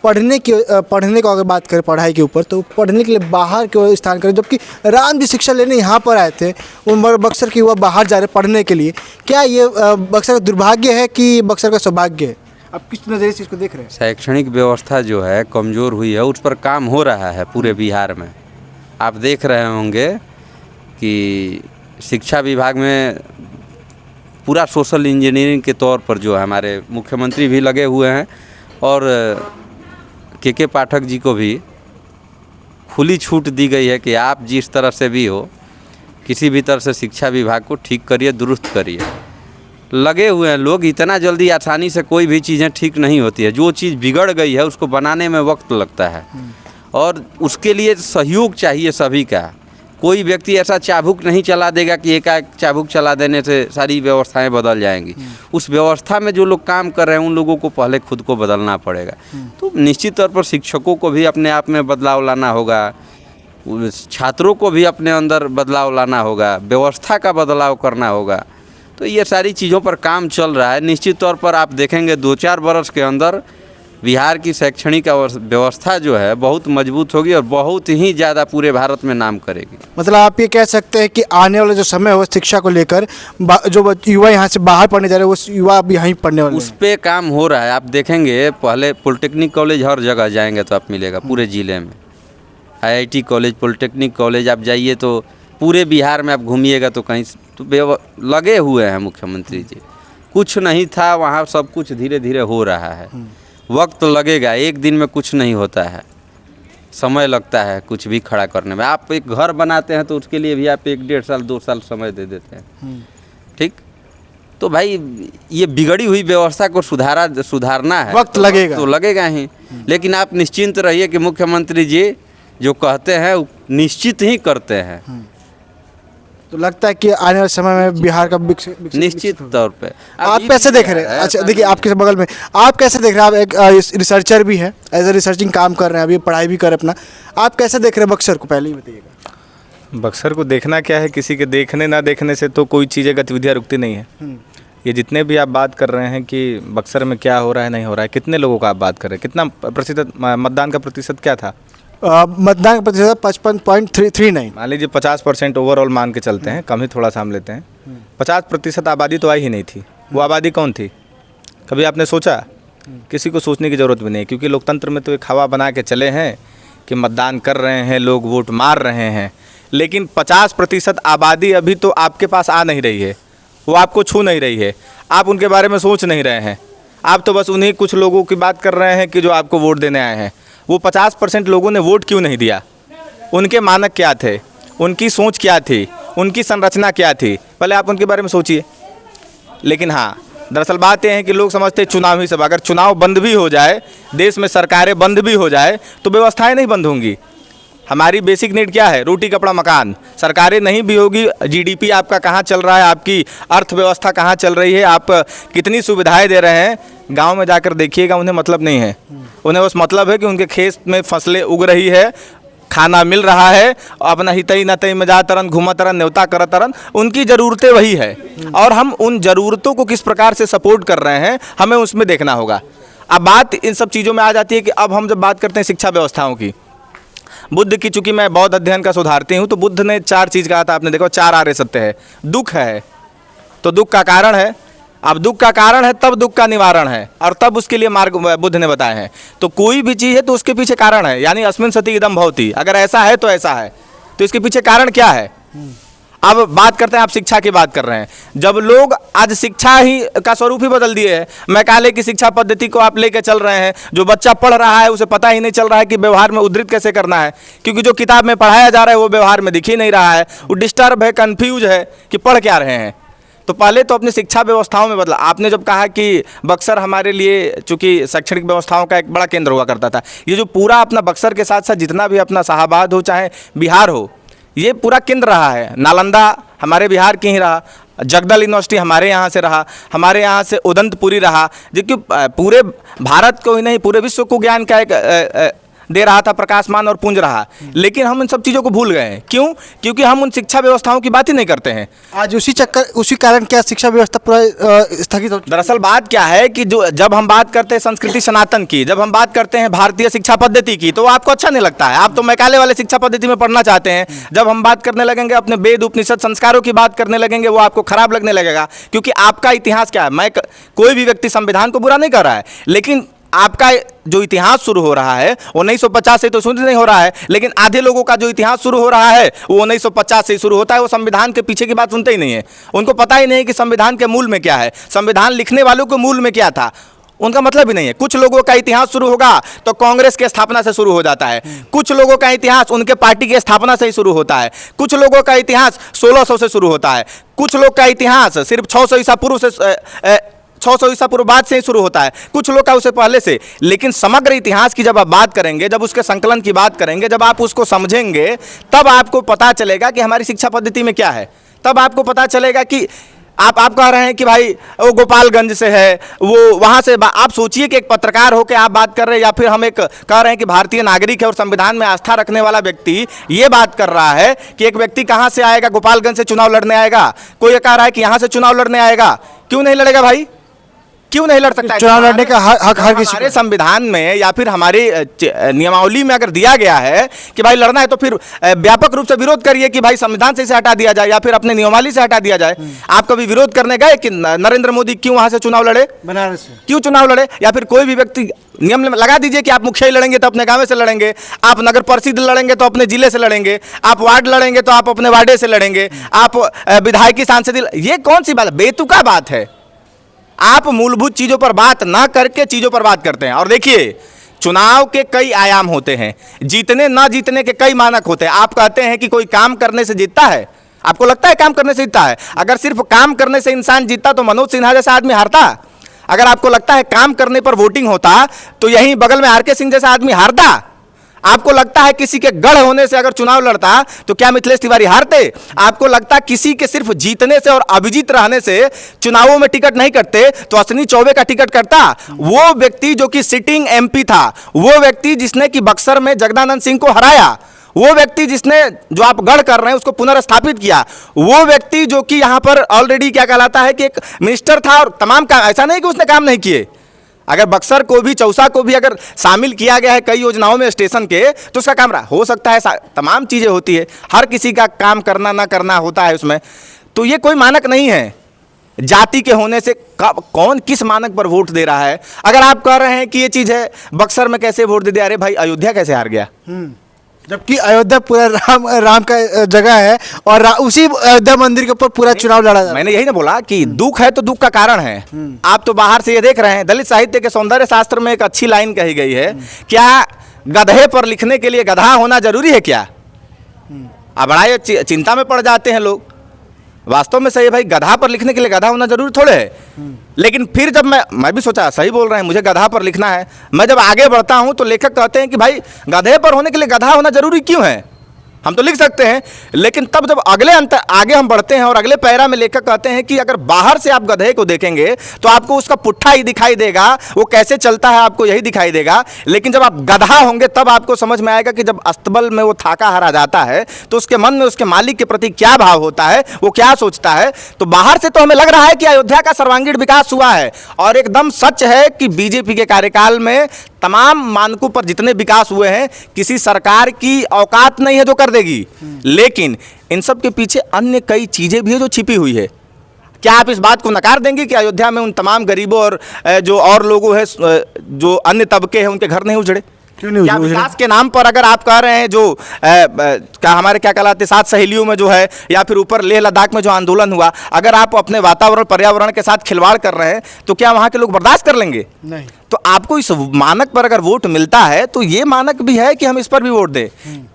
पढ़ने को अगर बात करें पढ़ाई के ऊपर, तो पढ़ने के लिए बाहर की ओर स्थान करें, जबकि राम जी शिक्षा लेने यहाँ पर आए थे, वो बक्सर के युवा बाहर जा रहे पढ़ने के लिए। क्या ये बक्सर का दुर्भाग्य है कि बक्सर का सौभाग्य है? आप किस नज़रिए से इसको देख रहे हैं? शैक्षणिक व्यवस्था जो है कमज़ोर हुई है, उस पर काम हो रहा है पूरे बिहार में। आप देख रहे होंगे कि शिक्षा विभाग में पूरा सोशल इंजीनियरिंग के तौर पर जो है हमारे मुख्यमंत्री भी लगे हुए हैं और के पाठक जी को भी खुली छूट दी गई है कि आप जिस तरह से भी हो किसी भी तरह से शिक्षा विभाग को ठीक करिए, दुरुस्त करिए। लगे हुए हैं लोग। इतना जल्दी आसानी से कोई भी चीज़ें ठीक नहीं होती है। जो चीज़ बिगड़ गई है उसको बनाने में वक्त लगता है और उसके लिए सहयोग चाहिए सभी का। कोई व्यक्ति ऐसा चाबुक नहीं चला देगा कि एक चाबुक चला देने से सारी व्यवस्थाएं बदल जाएंगी। उस व्यवस्था में जो लोग काम कर रहे हैं उन लोगों को पहले खुद को बदलना पड़ेगा। तो निश्चित तौर पर शिक्षकों को भी अपने आप में बदलाव लाना होगा, छात्रों को भी अपने अंदर बदलाव लाना होगा, व्यवस्था का बदलाव करना होगा। तो ये सारी चीज़ों पर काम चल रहा है। निश्चित तौर पर आप देखेंगे 2-4 वर्ष के अंदर बिहार की शैक्षणिक व्यवस्था जो है बहुत मजबूत होगी और बहुत ही ज़्यादा पूरे भारत में नाम करेगी। मतलब आप ये कह सकते हैं कि आने वाला जो समय हो शिक्षा को लेकर जो युवा यहाँ से बाहर पढ़ने जा रहे हैं वो युवा अब यहीं पढ़ने वाले उस पे काम हो रहा है। आप देखेंगे पहले पॉलिटेक्निक कॉलेज हर जगह जाएंगे तो आप मिलेगा पूरे ज़िले में। IIT कॉलेज, पॉलिटेक्निक कॉलेज आप जाइए तो पूरे बिहार में आप घूमिएगा तो कहीं तो लगे हुए हैं मुख्यमंत्री जी। कुछ नहीं था वहाँ, सब कुछ धीरे धीरे हो रहा है। वक्त लगेगा, एक दिन में कुछ नहीं होता है, समय लगता है कुछ भी खड़ा करने में। आप एक घर बनाते हैं तो उसके लिए भी आप 1-1.5 साल 2 साल समय दे देते हैं। ठीक, तो भाई ये बिगड़ी हुई व्यवस्था को सुधारना है, वक्त लगेगा, तो लगेगा ही। लेकिन आप निश्चिंत रहिए कि मुख्यमंत्री जी जो कहते हैं वो निश्चित ही करते हैं। तो लगता है कि आने वाले समय में बिहार का निश्चित तौर पे। आप कैसे देख रहे हैं? अच्छा देखिए, आपके बगल में आप कैसे देख रहे हैं? आप एक रिसर्चर भी हैं, एज ए रिसर्चिंग काम कर रहे हैं, अभी पढ़ाई भी कर अपना। आप कैसे देख रहे हैं बक्सर को, पहले ही बताइएगा। बक्सर को देखना क्या है, किसी के देखने ना देखने से तो कोई चीज़ें गतिविधियाँ रुकती नहीं है। ये जितने भी आप बात कर रहे हैं कि बक्सर में क्या हो रहा है नहीं हो रहा है, कितने लोगों का आप बात कर रहे हैं, कितना प्रतिशत मतदान का प्रतिशत क्या था? मतदान का प्रतिशत 55.39। मान लीजिए 50% ओवरऑल मान के चलते हैं, कम ही थोड़ा सा हम लेते हैं। 50% आबादी तो आई ही नहीं थी। वो आबादी कौन थी? कभी आपने सोचा? किसी को सोचने की ज़रूरत भी नहीं, क्योंकि लोकतंत्र में तो एक हवा बना के चले हैं कि मतदान कर रहे हैं लोग, वोट मार रहे हैं। लेकिन 50% आबादी अभी तो आपके पास आ नहीं रही है, वो आपको छू नहीं रही है, आप उनके बारे में सोच नहीं रहे हैं। आप तो बस उन्हीं कुछ लोगों की बात कर रहे हैं कि जो आपको वोट देने आए हैं। वो 50% लोगों ने वोट क्यों नहीं दिया? उनके मानक क्या थे? उनकी सोच क्या थी? उनकी संरचना क्या थी? पहले आप उनके बारे में सोचिए। लेकिन हाँ, दरअसल बात यह है कि लोग समझते हैं चुनाव ही सब। अगर चुनाव बंद भी हो जाए, देश में सरकारें बंद भी हो जाए, तो व्यवस्थाएं नहीं बंद होंगी। हमारी बेसिक नीड क्या है? रोटी कपड़ा मकान। सरकारें नहीं भी होगी, GDP आपका कहाँ चल रहा है, आपकी अर्थव्यवस्था कहाँ चल रही है, आप कितनी सुविधाएं दे रहे हैं, गांव में जाकर देखिएगा, उन्हें मतलब नहीं है। उन्हें बस मतलब है कि उनके खेत में फसलें उग रही है, खाना मिल रहा है, अपना हितई नतई में जा तरन, घूमा तरन, न्योता कर तरन, उनकी ज़रूरतें वही है। और हम उन ज़रूरतों को किस प्रकार से सपोर्ट कर रहे हैं, हमें उसमें देखना होगा। अब बात इन सब चीज़ों में आ जाती है कि अब हम जब बात करते हैं शिक्षा व्यवस्थाओं की, बुद्ध की, चूंकि मैं बौद्ध अध्ययन का सुधारती हूँ, तो बुद्ध ने 4 चीज़ कहा था। आपने देखो 4 आर्य सत्य है। दुख है तो दुख का कारण है, अब दुख का कारण है तब दुख का निवारण है, और तब उसके लिए मार्ग बुद्ध ने बताए हैं। तो कोई भी चीज़ है तो उसके पीछे कारण है, यानी अस्मिन् सति इदं भवति। अगर ऐसा है तो ऐसा है, तो इसके पीछे कारण क्या है? अब बात करते हैं, आप शिक्षा की बात कर रहे हैं। जब लोग आज शिक्षा ही का स्वरूप ही बदल दिए हैं, मैकाले की शिक्षा पद्धति को आप लेके चल रहे हैं, जो बच्चा पढ़ रहा है उसे पता ही नहीं चल रहा है कि व्यवहार में उद्धृत कैसे करना है, क्योंकि जो किताब में पढ़ाया जा रहा है वो व्यवहार में दिख ही नहीं रहा है। वो डिस्टर्ब है, कन्फ्यूज है कि पढ़ क्या रहे हैं। तो पहले तो अपनी शिक्षा व्यवस्थाओं में बदला। आपने जब कहा कि बक्सर हमारे लिए चूंकि शैक्षणिक व्यवस्थाओं का एक बड़ा केंद्र हुआ करता था, ये जो पूरा अपना बक्सर के साथ साथ जितना भी अपना शाहाबाद हो चाहे बिहार हो, ये पूरा केंद्र रहा है। नालंदा हमारे बिहार की ही रहा, जगदल यूनिवर्सिटी हमारे यहाँ से रहा, हमारे यहाँ से उदंतपुरी रहा, जो कि पूरे भारत को ही नहीं पूरे विश्व को ज्ञान का एक दे रहा था, प्रकाशमान और पुंज रहा। लेकिन हम इन सब चीज़ों को भूल गए हैं। क्यों? क्योंकि हम उन शिक्षा व्यवस्थाओं की बात ही नहीं करते हैं। आज उसी कारण क्या शिक्षा व्यवस्था पूरा स्थगित हो। दरअसल बात क्या है कि जो जब हम बात करते हैं संस्कृति सनातन की, जब हम बात करते हैं भारतीय शिक्षा पद्धति की, तो आपको अच्छा नहीं लगता है। आप तो मैकाले वाले शिक्षा पद्धति में पढ़ना चाहते हैं। जब हम बात करने लगेंगे अपने वेद उपनिषद संस्कारों की बात करने लगेंगे, वो आपको खराब लगने लगेगा। क्योंकि आपका इतिहास क्या है, कोई भी व्यक्ति संविधान को बुरा नहीं कर रहा है, लेकिन आपका जो इतिहास शुरू हो रहा है वो 1950 से तो शुरू नहीं हो रहा है। लेकिन आधे लोगों का जो इतिहास शुरू हो रहा है वो 1950 से शुरू होता है। वो संविधान के पीछे की बात सुनते ही नहीं है। उनको पता ही नहीं कि संविधान के मूल में क्या है, संविधान लिखने वालों के मूल में क्या था, उनका मतलब ही नहीं है। कुछ लोगों का इतिहास शुरू होगा तो कांग्रेस की स्थापना से शुरू हो जाता है। कुछ लोगों का इतिहास उनके पार्टी की स्थापना से ही शुरू होता है। कुछ लोगों का इतिहास 1600 से शुरू होता है। कुछ लोग का इतिहास सिर्फ 600 ईसा पूर्व से 600 ईसा पूर्व बाद से ही शुरू होता है, कुछ लोग का उसे पहले से। लेकिन समग्र इतिहास की जब आप बात करेंगे, जब उसके संकलन की बात करेंगे, जब आप उसको समझेंगे, तब आपको पता चलेगा कि हमारी शिक्षा पद्धति में क्या है। तब आपको पता चलेगा कि आप कह रहे हैं कि भाई वो गोपालगंज से है, वो वहाँ से आप सोचिए कि एक पत्रकार होकर आप बात कर रहे हैं, या फिर हम एक कह रहे हैं कि भारतीय नागरिक है और संविधान में आस्था रखने वाला व्यक्ति ये बात कर रहा है कि एक व्यक्ति कहाँ से आएगा, गोपालगंज से चुनाव लड़ने आएगा। कोई ये कह रहा है कि यहाँ से चुनाव लड़ने आएगा। क्यों नहीं लड़ेगा भाई? क्यों नहीं लड़ सकता? चुनाव लड़ने का हक हर किसी हमारे संविधान में या फिर हमारे नियमावली में अगर दिया गया है कि भाई लड़ना है, तो फिर व्यापक रूप से विरोध करिए कि भाई संविधान से इसे हटा दिया जाए या फिर अपने नियमावली से हटा दिया जाए। आप कभी विरोध करने गए कि नरेंद्र मोदी क्यों वहां से चुनाव लड़े, बनारस से क्यों चुनाव लड़े? या फिर कोई भी व्यक्ति नियम लगा दीजिए कि आप मुखिया ही लड़ेंगे तो अपने गांव से लड़ेंगे, आप नगर परिषद लड़ेंगे तो अपने जिले से लड़ेंगे, आप वार्ड लड़ेंगे तो आप अपने वार्डे से लड़ेंगे, आप विधायकी सांसद। ये कौन सी बात, बेतुका बात है। आप मूलभूत चीजों पर बात ना करके चीजों पर बात करते हैं। और देखिए, चुनाव के कई आयाम होते हैं, जीतने ना जीतने के कई मानक होते हैं। आप कहते हैं कि कोई काम करने से जीतता है, आपको लगता है काम करने से जीतता है? अगर सिर्फ काम करने से इंसान जीतता तो मनोज सिन्हा जैसा आदमी हारता। अगर आपको लगता है काम करने पर वोटिंग होता तो यहीं बगल में आर.के. सिंह जैसा आदमी हारता। आपको लगता है किसी के गढ़ होने से अगर चुनाव लड़ता तो क्या मिथिलेश तिवारी हारते? आपको लगता है किसी के सिर्फ जीतने से और अभिजीत रहने से चुनावों में टिकट नहीं कटते तो अश्विनी चौबे का टिकट कटता? वो व्यक्ति जो कि सिटिंग एमपी था, वो व्यक्ति जिसने कि बक्सर में जगदानंद सिंह को हराया, वो व्यक्ति जिसने जो आप गढ़ कर रहे हैं उसको पुनर्स्थापित किया, वो व्यक्ति जो कि यहां पर ऑलरेडी क्या कहलाता है कि एक मिनिस्टर था और तमाम काम, ऐसा नहीं कि उसने काम नहीं किए। अगर बक्सर को भी, चौसा को भी अगर शामिल किया गया है कई योजनाओं में स्टेशन के, तो उसका काम रहा हो सकता है। तमाम चीज़ें होती है, हर किसी का काम करना ना करना होता है उसमें। तो ये कोई मानक नहीं है जाति के होने से कौन किस मानक पर वोट दे रहा है। अगर आप कह रहे हैं कि ये चीज़ है बक्सर में कैसे वोट दे दिया, अरे भाई अयोध्या कैसे हार गया? जबकि अयोध्या पूरा राम का जगह है और उसी अयोध्या मंदिर के ऊपर पूरा चुनाव लड़ा जाता है। मैंने यही ना बोला कि दुख है तो दुख का कारण है। आप तो बाहर से ये देख रहे हैं, दलित साहित्य के सौंदर्य शास्त्र में एक अच्छी लाइन कही गई है, क्या गधे पर लिखने के लिए गधा होना जरूरी है क्या? अब बड़ा ये चिंता में पड़ जाते हैं लोग। वास्तव में सही है भाई, गधा पर लिखने के लिए गधा होना जरूरी थोड़े है। लेकिन फिर जब मैं भी सोचा सही बोल रहे हैं, मुझे गधा पर लिखना है, मैं जब आगे बढ़ता हूं तो लेखक कहते हैं कि भाई गधे पर होने के लिए गधा होना जरूरी क्यों है? हम तो लिख सकते हैं। लेकिन तब जब आगे हम बढ़ते हैं और अगले पैरा में लेखक कहते हैं कि अगर बाहर से आप गधे को देखेंगे तो आपको उसका पुट्ठा ही दिखाई देगा, वो कैसे चलता है आपको यही दिखाई देगा। लेकिन जब आप गधा होंगे तब आपको समझ में आएगा कि जब अस्तबल में वो थाका हारा जाता है तो उसके मन में उसके मालिक के प्रति क्या भाव होता है, वो क्या सोचता है। तो बाहर से तो हमें लग रहा है कि अयोध्या का सर्वांगीण विकास हुआ है, और एकदम सच है कि बीजेपी के कार्यकाल में तमाम मानकों पर जितने विकास हुए हैं, किसी सरकार की औकात नहीं है जो कर देगी। लेकिन इन सब के पीछे अन्य कई चीजें भी है जो छिपी हुई है। क्या आप इस बात को नकार देंगे कि अयोध्या में उन तमाम गरीबों और जो और लोगों है, जो अन्य तबके हैं, उनके घर नहीं उजड़े? क्यों नहीं क्या उजड़े? विकास के नाम पर अगर आप कह रहे हैं जो क्या हमारे क्या कहलाते 7 सहेलियों में जो है, या फिर ऊपर लेह लद्दाख में जो आंदोलन हुआ, अगर आप अपने वातावरण पर्यावरण के साथ खिलवाड़ कर रहे हैं तो क्या वहाँ के लोग बर्दाश्त कर लेंगे? नहीं। तो आपको इस मानक पर अगर वोट मिलता है तो ये मानक भी है कि हम इस पर भी वोट दें।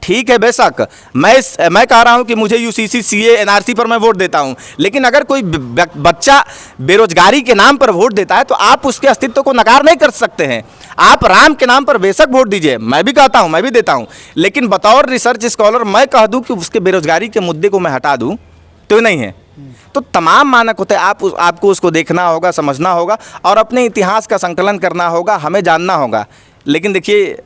ठीक है, बेशक मैं कह रहा हूं कि मुझे यूसीसी, सीए, एनआरसी पर मैं वोट देता हूं, लेकिन अगर कोई बच्चा बेरोजगारी के नाम पर वोट देता है तो आप उसके अस्तित्व को नकार नहीं कर सकते हैं। आप राम के नाम पर बेशक वोट दीजिए, मैं भी कहता हूं, मैं भी देता हूं, लेकिन बतौर रिसर्च स्कॉलर मैं कह दूं कि उसके बेरोजगारी के मुद्दे को मैं हटा दूं तो नहीं है। तो तमाम मानक होते हैं, आपको उसको देखना होगा, समझना होगा और अपने इतिहास का संकलन करना होगा, हमें जानना होगा। लेकिन देखिए,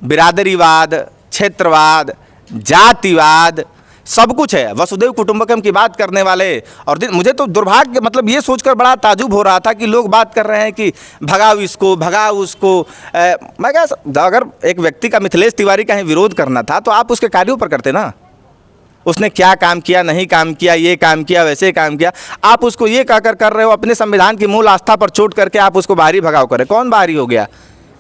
बिरादरीवाद, क्षेत्रवाद, जातिवाद सब कुछ है। वसुधैव कुटुंबकम की बात करने वाले, और मुझे तो दुर्भाग्य, मतलब ये सोचकर बड़ा ताजुब हो रहा था कि लोग बात कर रहे हैं कि भगाओ इसको, भगाओ उसको। मैं क्या, अगर एक व्यक्ति का मिथिलेश तिवारी का ही विरोध करना था तो आप उसके कार्यों पर करते ना, उसने क्या काम किया, नहीं काम किया, ये काम किया, वैसे काम किया। आप उसको ये कहकर कर रहे हो, अपने संविधान की मूल आस्था पर चोट करके आप उसको बाहरी भगाव करें। कौन बाहरी हो गया?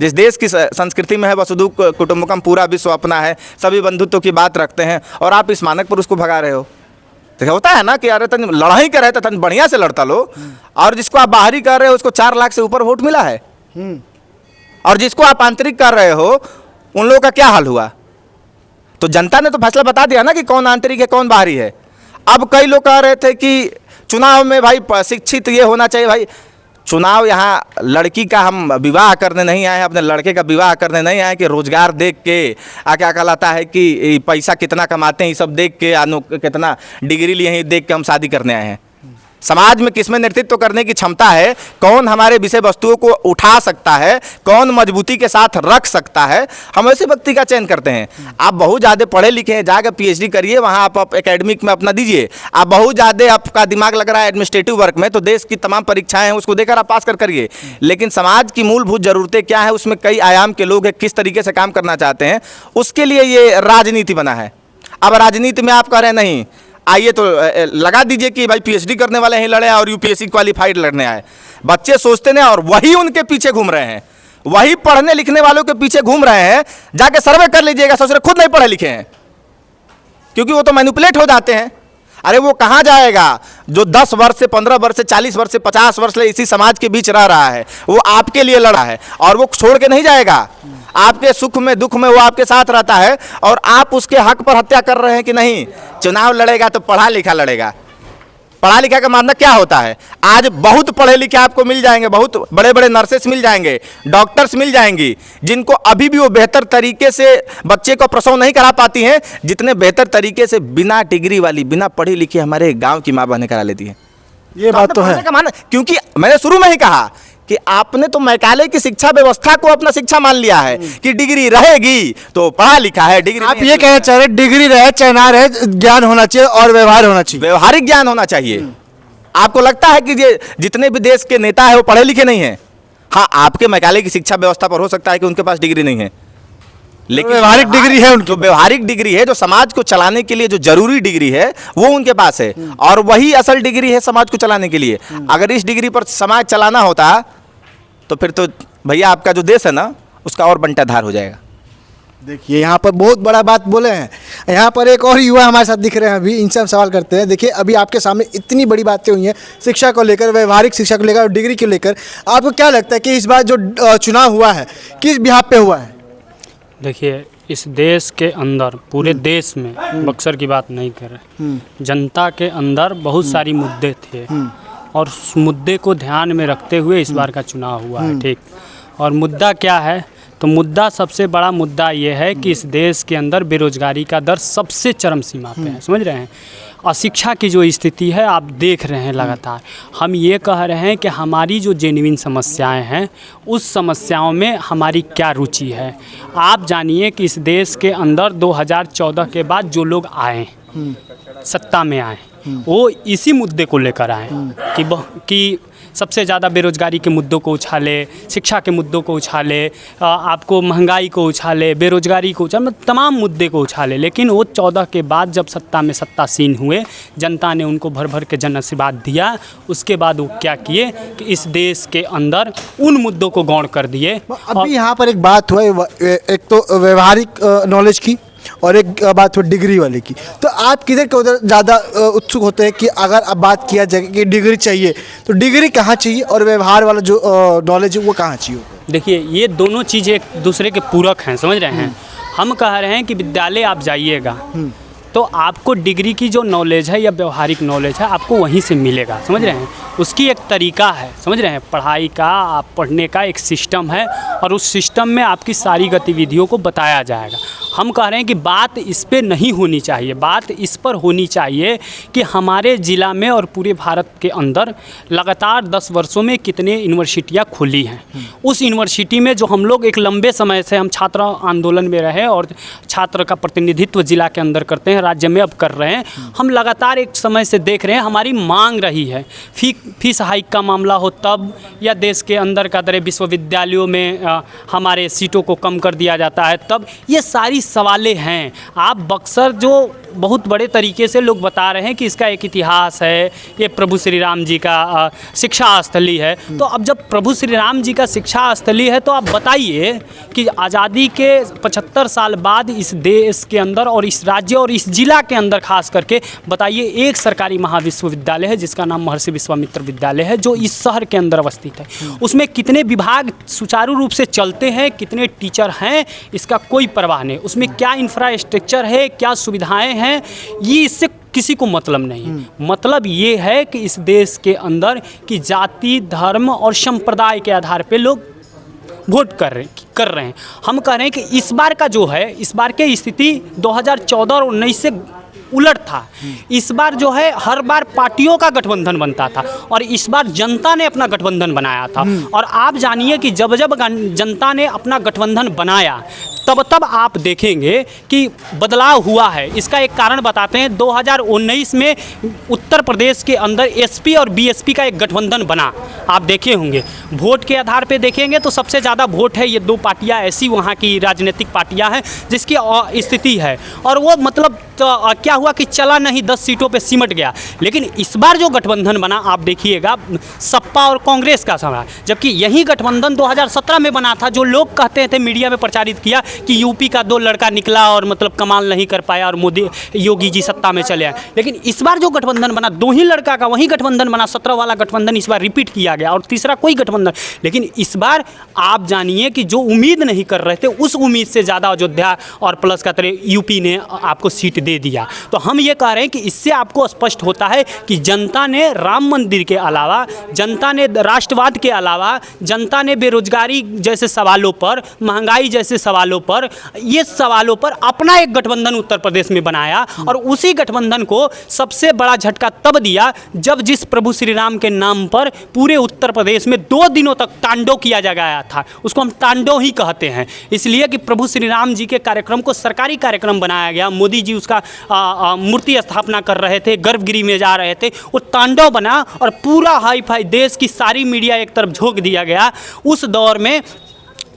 जिस देश की संस्कृति में है वसुधैव कुटुंबकम, पूरा विश्व अपना है, सभी बंधुत्व की बात रखते हैं, और आप इस मानक पर उसको भगा रहे हो। तो होता है ना कि अरे तन लड़ाई कर रहे थे, तन बढ़िया से लड़ता लो, और जिसको आप बाहरी कर रहे हो उसको 4 लाख से ऊपर वोट मिला है, और जिसको आप आंतरिक कर रहे हो उन लोगों का क्या हाल हुआ? तो जनता ने तो फैसला बता दिया ना कि कौन आंतरिक है, कौन बाहरी है। अब कई लोग कह रहे थे कि चुनाव में भाई शिक्षित ये होना चाहिए। भाई चुनाव, यहाँ लड़की का हम विवाह करने नहीं आए हैं, अपने लड़के का विवाह करने नहीं आए कि रोजगार देख के क्या कहलाता है कि पैसा कितना कमाते हैं ये सब देख के, कितना डिग्री लिए हैं ये देख के हम शादी करने आए हैं। समाज में किसमें नेतृत्व करने की क्षमता है, कौन हमारे विषय वस्तुओं को उठा सकता है, कौन मजबूती के साथ रख सकता है, हम ऐसे व्यक्ति का चयन करते हैं। आप बहुत ज़्यादा पढ़े लिखे हैं, जाकर पीएचडी करिए, वहाँ आप एकेडमिक में अपना दीजिए। आप बहुत ज़्यादा आपका दिमाग लग रहा है एडमिनिस्ट्रेटिव वर्क में, तो देश की तमाम परीक्षाएं हैं उसको देकर आप पास करिए। लेकिन समाज की मूलभूत ज़रूरतें क्या है, उसमें कई आयाम के लोग हैं, किस तरीके से काम करना चाहते हैं, उसके लिए ये राजनीति बना है। अब राजनीति में आप कह रहे हैं नहीं, आइए तो लगा दीजिए कि भाई पीएचडी करने वाले ही लड़े और यूपीएससी क्वालिफाइड लड़ने आए। बच्चे सोचते नहीं, और वही उनके पीछे घूम रहे हैं, वही पढ़ने लिखने वालों के पीछे घूम रहे हैं। जाके सर्वे कर लीजिएगा, सोच रहे खुद नहीं पढ़े लिखे हैं, क्योंकि वो तो मैनिपुलेट हो जाते हैं। अरे वो कहाँ जाएगा जो 10 वर्ष से 15 वर्ष से 40 वर्ष से 50 वर्ष से इसी समाज के बीच रह रहा है, वो आपके लिए लड़ा है और वो छोड़ के नहीं जाएगा। आपके सुख में दुख में वो आपके साथ रहता है, और आप उसके हक पर हत्या कर रहे हैं कि नहीं। चुनाव लड़ेगा तो पढ़ा लिखा लड़ेगा। पढ़ा लिखा का मतलब क्या होता है? आज बहुत पढ़े लिखे आपको मिल जाएंगे, बहुत बड़े बड़े नर्सेस मिल जाएंगे, डॉक्टर्स मिल जाएंगी, जिनको अभी भी वो बेहतर तरीके से बच्चे को प्रसव नहीं करा पाती हैं, जितने बेहतर तरीके से बिना डिग्री वाली, बिना पढ़ी लिखी हमारे गांव की माँ बहनें करा लेती हैं। ये बात तो है। क्योंकि मैंने शुरू में ही कहा कि आपने तो मैकाले की शिक्षा व्यवस्था को अपना शिक्षा मान लिया है कि डिग्री रहेगी तो पढ़ा लिखा है, डिग्री आप ये कहना चाह रहे हैं डिग्री रहे चाहे ना रहे, ज्ञान होना चाहिए और व्यवहार होना चाहिए, व्यवहारिक ज्ञान होना चाहिए। आपको लगता है कि ये जितने भी देश के नेता है वो पढ़े लिखे नहीं है? हाँ, आपके मैकाले की शिक्षा व्यवस्था पर हो सकता है कि उनके पास डिग्री नहीं है, लेकिन व्यवहारिक डिग्री है उनकी। जो व्यवहारिक डिग्री है, जो समाज को चलाने के लिए जो जरूरी डिग्री है, वो उनके पास है, और वही असल डिग्री है समाज को चलाने के लिए। अगर इस डिग्री पर समाज चलाना होता तो फिर तो भैया आपका जो देश है ना, उसका और बंटाधार हो जाएगा। देखिए यहाँ पर बहुत बड़ा बात बोले हैं। यहाँ पर एक और युवा हमारे साथ दिख रहे हैं, अभी इनसे हम सवाल करते हैं। देखिए अभी आपके सामने इतनी बड़ी बातें हुई हैं शिक्षा को लेकर, व्यवहारिक शिक्षा को लेकर और डिग्री को लेकर, आपको क्या लगता है कि इस बार जो चुनाव हुआ है किस बिहाफ पे हुआ है? देखिए, इस देश के अंदर, पूरे देश में, बक्सर की बात नहीं कर रहे, जनता के अंदर बहुत सारी मुद्दे थे, और उस मुद्दे को ध्यान में रखते हुए इस बार का चुनाव हुआ है। ठीक, और मुद्दा क्या है? तो मुद्दा, सबसे बड़ा मुद्दा ये है कि इस देश के अंदर बेरोजगारी का दर सबसे चरम सीमा पे है, समझ रहे हैं। अशिक्षा की जो स्थिति है आप देख रहे हैं लगातार। हम ये कह रहे हैं कि हमारी जो जेन्युइन समस्याएं हैं, उस समस्याओं में हमारी क्या रुचि है। आप जानिए कि इस देश के अंदर 2014 के बाद जो लोग आए, सत्ता में आए, वो इसी मुद्दे को लेकर आए कि सबसे ज़्यादा बेरोजगारी के मुद्दों को उछाले, शिक्षा के मुद्दों को उछाले, आपको महंगाई को उछाले, बेरोजगारी को उछाले, तमाम मुद्दे को उछाले। लेकिन वो 14 के बाद जब सत्ता में सत्तासीन हुए, जनता ने उनको भर भर के जन आशीर्वाद दिया। उसके बाद वो क्या किए कि इस देश के अंदर उन मुद्दों को गौण कर दिए। अभी यहाँ पर एक बात हुआ, एक तो व्यवहारिक नॉलेज की और एक बात हो डिग्री वाले की, तो आप किधर के उधर ज़्यादा उत्सुक होते हैं कि अगर अब बात किया जाए कि डिग्री चाहिए तो डिग्री कहाँ चाहिए और व्यवहार वाला जो नॉलेज है वो कहाँ चाहिए? देखिए ये दोनों चीज़ें एक दूसरे के पूरक हैं, समझ रहे हैं। हम कह रहे हैं कि विद्यालय आप जाइएगा तो आपको डिग्री की जो नॉलेज है या व्यवहारिक नॉलेज है आपको वहीं से मिलेगा, समझ रहे हैं। उसकी एक तरीका है, समझ रहे हैं, पढ़ाई का, आप पढ़ने का एक सिस्टम है और उस सिस्टम में आपकी सारी गतिविधियों को बताया जाएगा। हम कह रहे हैं कि बात इस पे नहीं होनी चाहिए, बात इस पर होनी चाहिए कि हमारे ज़िला में और पूरे भारत के अंदर लगातार 10 वर्षों में कितने यूनिवर्सिटियाँ खुली हैं। उस यूनिवर्सिटी में जो हम लोग एक लंबे समय से हम छात्र आंदोलन में रहे और छात्र का प्रतिनिधित्व ज़िला के अंदर करते हैं, राज्य में अब कर रहे हैं, हम लगातार एक समय से देख रहे हैं हमारी मांग रही है। फीस हाइक का मामला हो तब, या देश के अंदर का तरह विश्वविद्यालयों में हमारे सीटों को कम कर दिया जाता है तब, ये सारी सवालें हैं। आप बक्सर जो बहुत बड़े तरीके से लोग बता रहे हैं कि इसका एक इतिहास है, ये प्रभु श्री राम जी का शिक्षा स्थली है, तो अब जब प्रभु श्री राम जी का शिक्षा स्थली है तो आप बताइए कि आज़ादी के 75 साल बाद इस देश के अंदर और इस राज्य और इस जिला के अंदर खास करके बताइए एक सरकारी महाविश्वविद्यालय है जिसका नाम महर्षि विश्वामित्र विद्यालय है, जो इस शहर के अंदर अवस्थित है। उसमें कितने विभाग सुचारू रूप से चलते हैं, कितने टीचर हैं, इसका कोई परवाह नहीं। उसमें क्या इंफ्रास्ट्रक्चर है, क्या सुविधाएं हैं, ये इससे किसी को मतलब नहीं। मतलब ये है कि इस देश के अंदर कि जाति, धर्म और संप्रदाय के आधार पे लोग वोट कर रहे हैं। हम कह रहे हैं कि इस बार का जो है, इस बार की स्थिति 2014 और 19 से उलट था। इस बार जो है हर बार पार्टियों का गठबंधन बनता था और इस बार जनता ने अपना गठबंधन बनाया था। और आप जानिए कि जब जब जनता ने अपना गठबंधन बनाया तब आप देखेंगे कि बदलाव हुआ है। इसका एक कारण बताते हैं। 2019 में उत्तर प्रदेश के अंदर एसपी और बीएसपी का एक गठबंधन बना, आप देखे होंगे। वोट के आधार पे देखेंगे तो सबसे ज़्यादा वोट है ये दो पार्टियां, ऐसी वहाँ की राजनीतिक पार्टियां हैं जिसकी स्थिति है। और वो मतलब तो क्या हुआ कि चला नहीं, 10 सीटों पे सिमट गया। लेकिन इस बार जो गठबंधन बना आप देखिएगा, सपा और कांग्रेस का समय, जबकि यही गठबंधन 2017 में बना था। जो लोग कहते थे, मीडिया में प्रचारित किया कि यूपी का 2 लड़का निकला और मतलब कमाल नहीं कर पाया और मोदी योगी जी सत्ता में चले आए। लेकिन इस बार जो गठबंधन बना 2 ही लड़का का वही गठबंधन बना, 17 वाला गठबंधन इस बार रिपीट किया गया और तीसरा कोई गठबंधन। लेकिन इस बार आप जानिए कि जो उम्मीद नहीं कर रहे थे उस उम्मीद से ज़्यादा अयोध्या और प्लस का तरह यूपी ने आपको सीट दे दिया। तो हम ये कह रहे हैं कि इससे आपको स्पष्ट होता है कि जनता ने राम मंदिर के अलावा, जनता ने राष्ट्रवाद के अलावा, जनता ने बेरोजगारी जैसे सवालों पर, महंगाई जैसे सवालों पर, ये सवालों पर अपना एक गठबंधन उत्तर प्रदेश में बनाया। और उसी गठबंधन को सबसे बड़ा झटका तब दिया जब जिस प्रभु श्री राम के नाम पर पूरे उत्तर प्रदेश में 2 दिनों तक तांडव किया गया था। उसको हम तांडव ही कहते हैं, इसलिए कि प्रभु श्री राम जी के कार्यक्रम को सरकारी कार्यक्रम बनाया गया। मोदी जी उसका मूर्ति स्थापना कर रहे थे, गर्भगृह में जा रहे थे, वो तांडव बना और पूरा हाई फाई देश की सारी मीडिया एक तरफ झोंक दिया गया। उस दौर में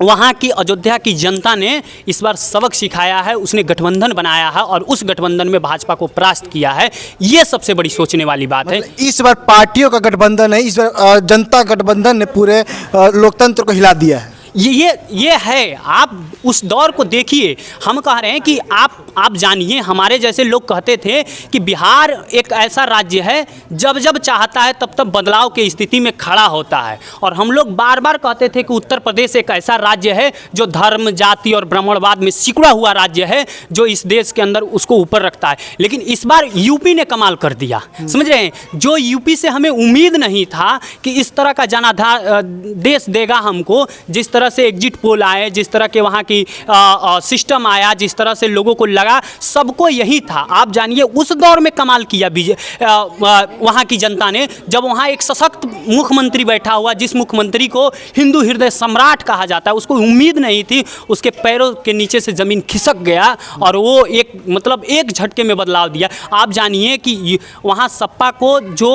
वहाँ की अयोध्या की जनता ने इस बार सबक सिखाया है, उसने गठबंधन बनाया है और उस गठबंधन में भाजपा को परास्त किया है। ये सबसे बड़ी सोचने वाली बात है। इस बार पार्टियों का गठबंधन है, इस बार जनता गठबंधन ने पूरे लोकतंत्र को हिला दिया है। ये है। आप उस दौर को देखिए। हम कह रहे हैं कि आप जानिए, हमारे जैसे लोग कहते थे कि बिहार एक ऐसा राज्य है जब जब चाहता है तब बदलाव की स्थिति में खड़ा होता है। और हम लोग बार बार कहते थे कि उत्तर प्रदेश एक ऐसा राज्य है जो धर्म, जाति और ब्राह्मणवाद में सिकुड़ा हुआ राज्य है, जो इस देश के अंदर उसको ऊपर रखता है। लेकिन इस बार यूपी ने कमाल कर दिया, समझ रहे हैं। जो यूपी से हमें उम्मीद नहीं था कि इस तरह का जनाधार देश देगा हमको, जिस तरह से एग्जिट पोल आए, जिस तरह के वहाँ की सिस्टम आया, जिस तरह से लोगों को लगा, सबको यही था। आप जानिए उस दौर में कमाल किया वहाँ की जनता ने, जब वहाँ एक सशक्त मुख्यमंत्री बैठा हुआ, जिस मुख्यमंत्री को हिंदू हृदय सम्राट कहा जाता है, उसको उम्मीद नहीं थी, उसके पैरों के नीचे से ज़मीन खिसक गया और वो एक झटके में बदलाव दिया। आप जानिए कि वहाँ सपा को जो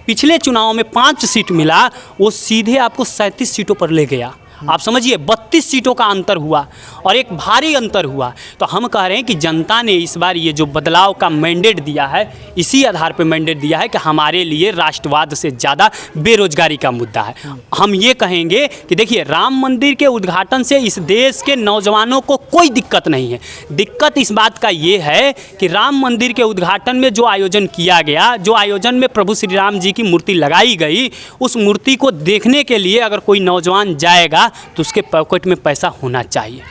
पिछले चुनाव में 5 सीट मिला, वो सीधे आपको 37 सीटों पर ले गया। आप समझिए 32 सीटों का अंतर हुआ और एक भारी अंतर हुआ। तो हम कह रहे हैं कि जनता ने इस बार ये जो बदलाव का मैंडेट दिया है, इसी आधार पर मैंडेट दिया है कि हमारे लिए राष्ट्रवाद से ज़्यादा बेरोजगारी का मुद्दा है। हम ये कहेंगे कि देखिए, राम मंदिर के उद्घाटन से इस देश के नौजवानों को कोई दिक्कत नहीं है। दिक्कत इस बात का ये है कि राम मंदिर के उद्घाटन में जो आयोजन किया गया, जो आयोजन में प्रभु श्री राम जी की मूर्ति लगाई गई, उस मूर्ति को देखने के लिए अगर कोई नौजवान जाएगा जाएगा तो उसके पॉकेट में पैसा होना चाहिए,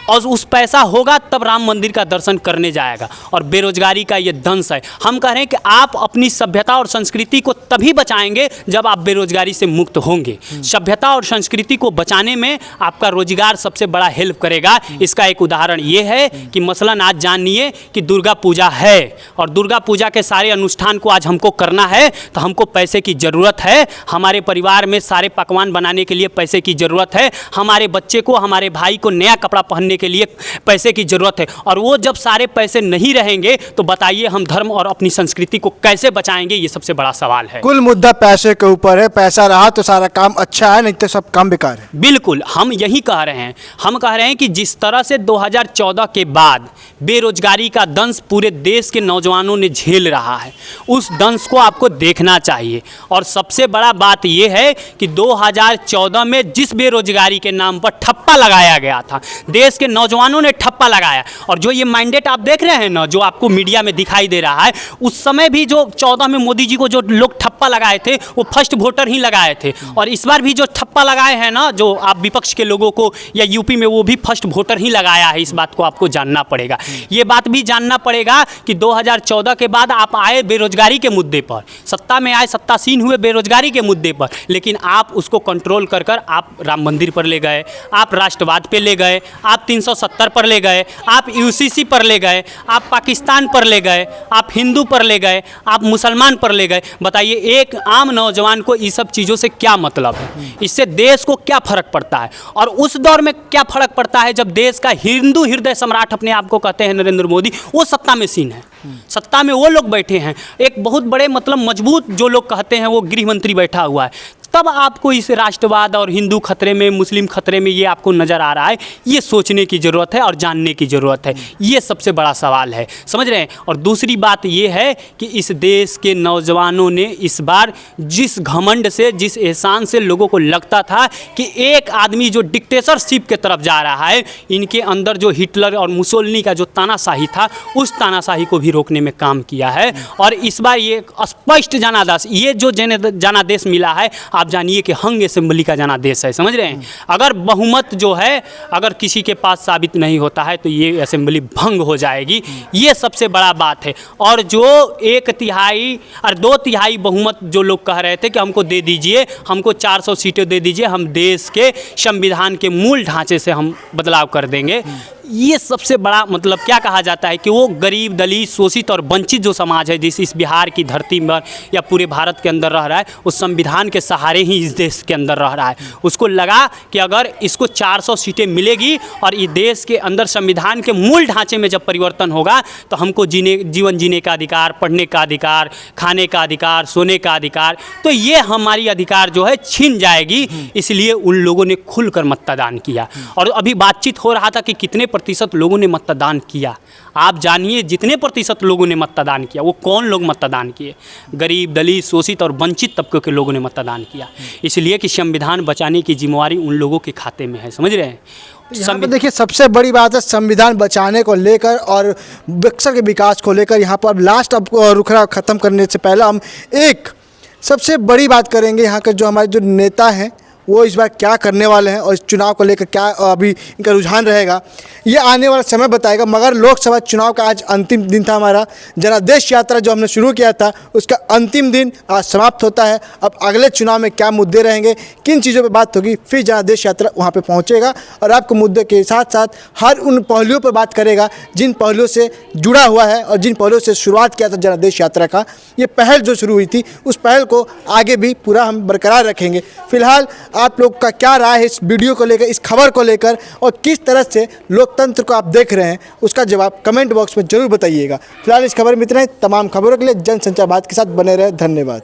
और उस पैसा होगा तब राम मंदिर का दर्शन करने जाएगा। और बेरोजगारी का ये दंश है। हम कह रहे हैं कि आप अपनी सभ्यता और संस्कृति को तभी बचाएंगे जब आप बेरोजगारी से मुक्त होंगे। सभ्यता और संस्कृति को बचाने में आपका रोजगार सबसे बड़ा हेल्प करेगा। इसका एक उदाहरण ये है कि मसलन आज जानिए कि दुर्गा पूजा है, और दुर्गा पूजा के सारे अनुष्ठान को आज हमको करना है तो हमको पैसे की ज़रूरत है। हमारे परिवार में सारे पकवान बनाने के लिए पैसे की ज़रूरत है। हमारे बच्चे को, हमारे भाई को नया कपड़ा पहनने के लिए पैसे की जरूरत है। और वो जब सारे पैसे नहीं रहेंगे तो बताइए हम धर्म और अपनी संस्कृति को कैसे बचाएंगे? ये सबसे बड़ा सवाल है। कुल मुद्दा पैसे के ऊपर है। पैसा रहा तो सारा काम अच्छा है, नहीं तो सब काम बेकार है। बिल्कुल, हम यही कह रहे हैं। हम कह रहे हैं कि जिस तरह से 2014 के बाद बेरोजगारी का दंश पूरे देश के नौजवानों ने झेल रहा है, उस दंश को आपको देखना चाहिए। और सबसे बड़ा बात यह है कि 2014 में जिस बेरोजगारी के नाम पर ठप्पा लगाया गया था, देश के नौजवानों ने ठप्पा लगाया। और जो ये मैंडेट आप देख रहे हैं ना, जो आपको मीडिया में दिखाई दे रहा है, उस समय भी जो 14 में मोदी जी को जो लोग ठप्पा लगाए थे वो फर्स्ट वोटर ही लगाए थे। और इस बार भी जो ठप्पा लगाए हैं ना, जो आप विपक्ष के लोगों को या यूपी में, वो भी फर्स्ट वोटर ही लगाया है। इस बात को आपको जानना पड़ेगा। ये बात भी जानना पड़ेगा कि 2014 के बाद आप आए बेरोजगारी के मुद्दे पर, सत्ता में आए, सत्तासीन हुए बेरोजगारी के मुद्दे पर, लेकिन आप उसको कंट्रोल कर आप राम मंदिर पर ले गए, आप राष्ट्रवाद पे ले गए, आप 370 पर ले गए, आप यूसीसी पर ले गए, आप पाकिस्तान पर ले गए, आप हिंदू पर ले गए, आप मुसलमान पर ले गए। बताइए एक आम नौजवान को इस सब चीज़ों से क्या मतलब है? इससे देश को क्या फ़र्क पड़ता है? और उस दौर में क्या फ़र्क पड़ता है जब देश का हिंदू हृदय सम्राट अपने आप को कहते हैं नरेंद्र मोदी, वो सत्ता में सीन है, सत्ता में वो लोग बैठे हैं। एक बहुत बड़े मतलब मजबूत जो लोग कहते हैं वो गृह मंत्री बैठा हुआ है। तब आपको इस राष्ट्रवाद और हिंदू खतरे में, मुस्लिम खतरे में ये आपको नज़र आ रहा है। ये सोचने की ज़रूरत है और जानने की ज़रूरत है। ये सबसे बड़ा सवाल है, समझ रहे हैं। और दूसरी बात ये है कि इस देश के नौजवानों ने इस बार जिस घमंड से, जिस एहसान से लोगों को लगता था कि एक आदमी जो डिक्टेटरशिप की तरफ जा रहा है, इनके अंदर जो हिटलर और मुसोलिनी का जो तानाशाही था, उस तानाशाही को भी रोकने में काम किया है। और इस बार ये स्पष्ट जनादेश, ये जो जनादेश मिला है, आप जानिए कि हंग असेंबली का जनादेश है, समझ रहे हैं। अगर बहुमत जो है, अगर किसी के पास साबित नहीं होता है तो ये असेंबली भंग हो जाएगी। ये सबसे बड़ा बात है। और जो 1/3 और 2/3 बहुमत जो लोग कह रहे थे कि हमको दे दीजिए, हमको 400 सीटें दे दीजिए, हम देश के संविधान के मूल ढांचे से हम बदलाव कर देंगे, ये सबसे बड़ा मतलब क्या कहा जाता है कि वो गरीब, दलित, शोषित और वंचित जो समाज है, जिस इस बिहार की धरती पर या पूरे भारत के अंदर रह रहा है, उस संविधान के सहारे ही इस देश के अंदर रह रहा है। उसको लगा कि अगर इसको 400 सीटें मिलेगी और ये देश के अंदर संविधान के मूल ढांचे में जब परिवर्तन होगा तो हमको जीवन जीने का अधिकार, पढ़ने का अधिकार, खाने का अधिकार, सोने का अधिकार, तो ये हमारी अधिकार जो है छीन जाएगी। इसलिए उन लोगों ने खुलकर मतदान किया। और अभी बातचीत हो रहा था कि कितने प्रतिशत लोगों ने मतदान किया। आप जानिए जितने प्रतिशत लोगों ने मतदान किया, वो कौन लोग मतदान किए? गरीब, दलित, शोषित और वंचित तबके के लोगों ने मतदान किया। इसलिए कि संविधान बचाने की जिम्मेवारी उन लोगों के खाते में है, समझ रहे हैं। यहाँ पे देखिए सबसे बड़ी बात है संविधान बचाने को लेकर और बक्सर के विकास को लेकर। यहाँ पर अब लास्ट अब रुखड़ा ख़त्म करने से पहले हम एक सबसे बड़ी बात करेंगे। यहाँ के जो हमारे जो नेता हैं वो इस बार क्या करने वाले हैं और इस चुनाव को लेकर क्या अभी इनका रुझान रहेगा, ये आने वाला समय बताएगा। मगर लोकसभा चुनाव का आज अंतिम दिन था। हमारा जनादेश यात्रा जो हमने शुरू किया था उसका अंतिम दिन आज समाप्त होता है। अब अगले चुनाव में क्या मुद्दे रहेंगे, किन चीज़ों पे बात होगी, फिर जनादेश यात्रा वहाँ पे पहुँचेगा और आपको मुद्दे के साथ साथ हर उन पहलुओं पर बात करेगा जिन पहलुओं से जुड़ा हुआ है और जिन पहलुओं से शुरुआत किया था जनादेश यात्रा का। ये पहल जो शुरू हुई थी, उस पहल को आगे भी पूरा हम बरकरार रखेंगे। फिलहाल आप लोग का क्या राय है इस वीडियो को लेकर, इस खबर को लेकर, और किस तरह से लोकतंत्र को आप देख रहे हैं, उसका जवाब कमेंट बॉक्स में जरूर बताइएगा। फिलहाल इस खबर में इतना ही। तमाम खबरों के लिए जनसंचार बात के साथ बने रहे। धन्यवाद।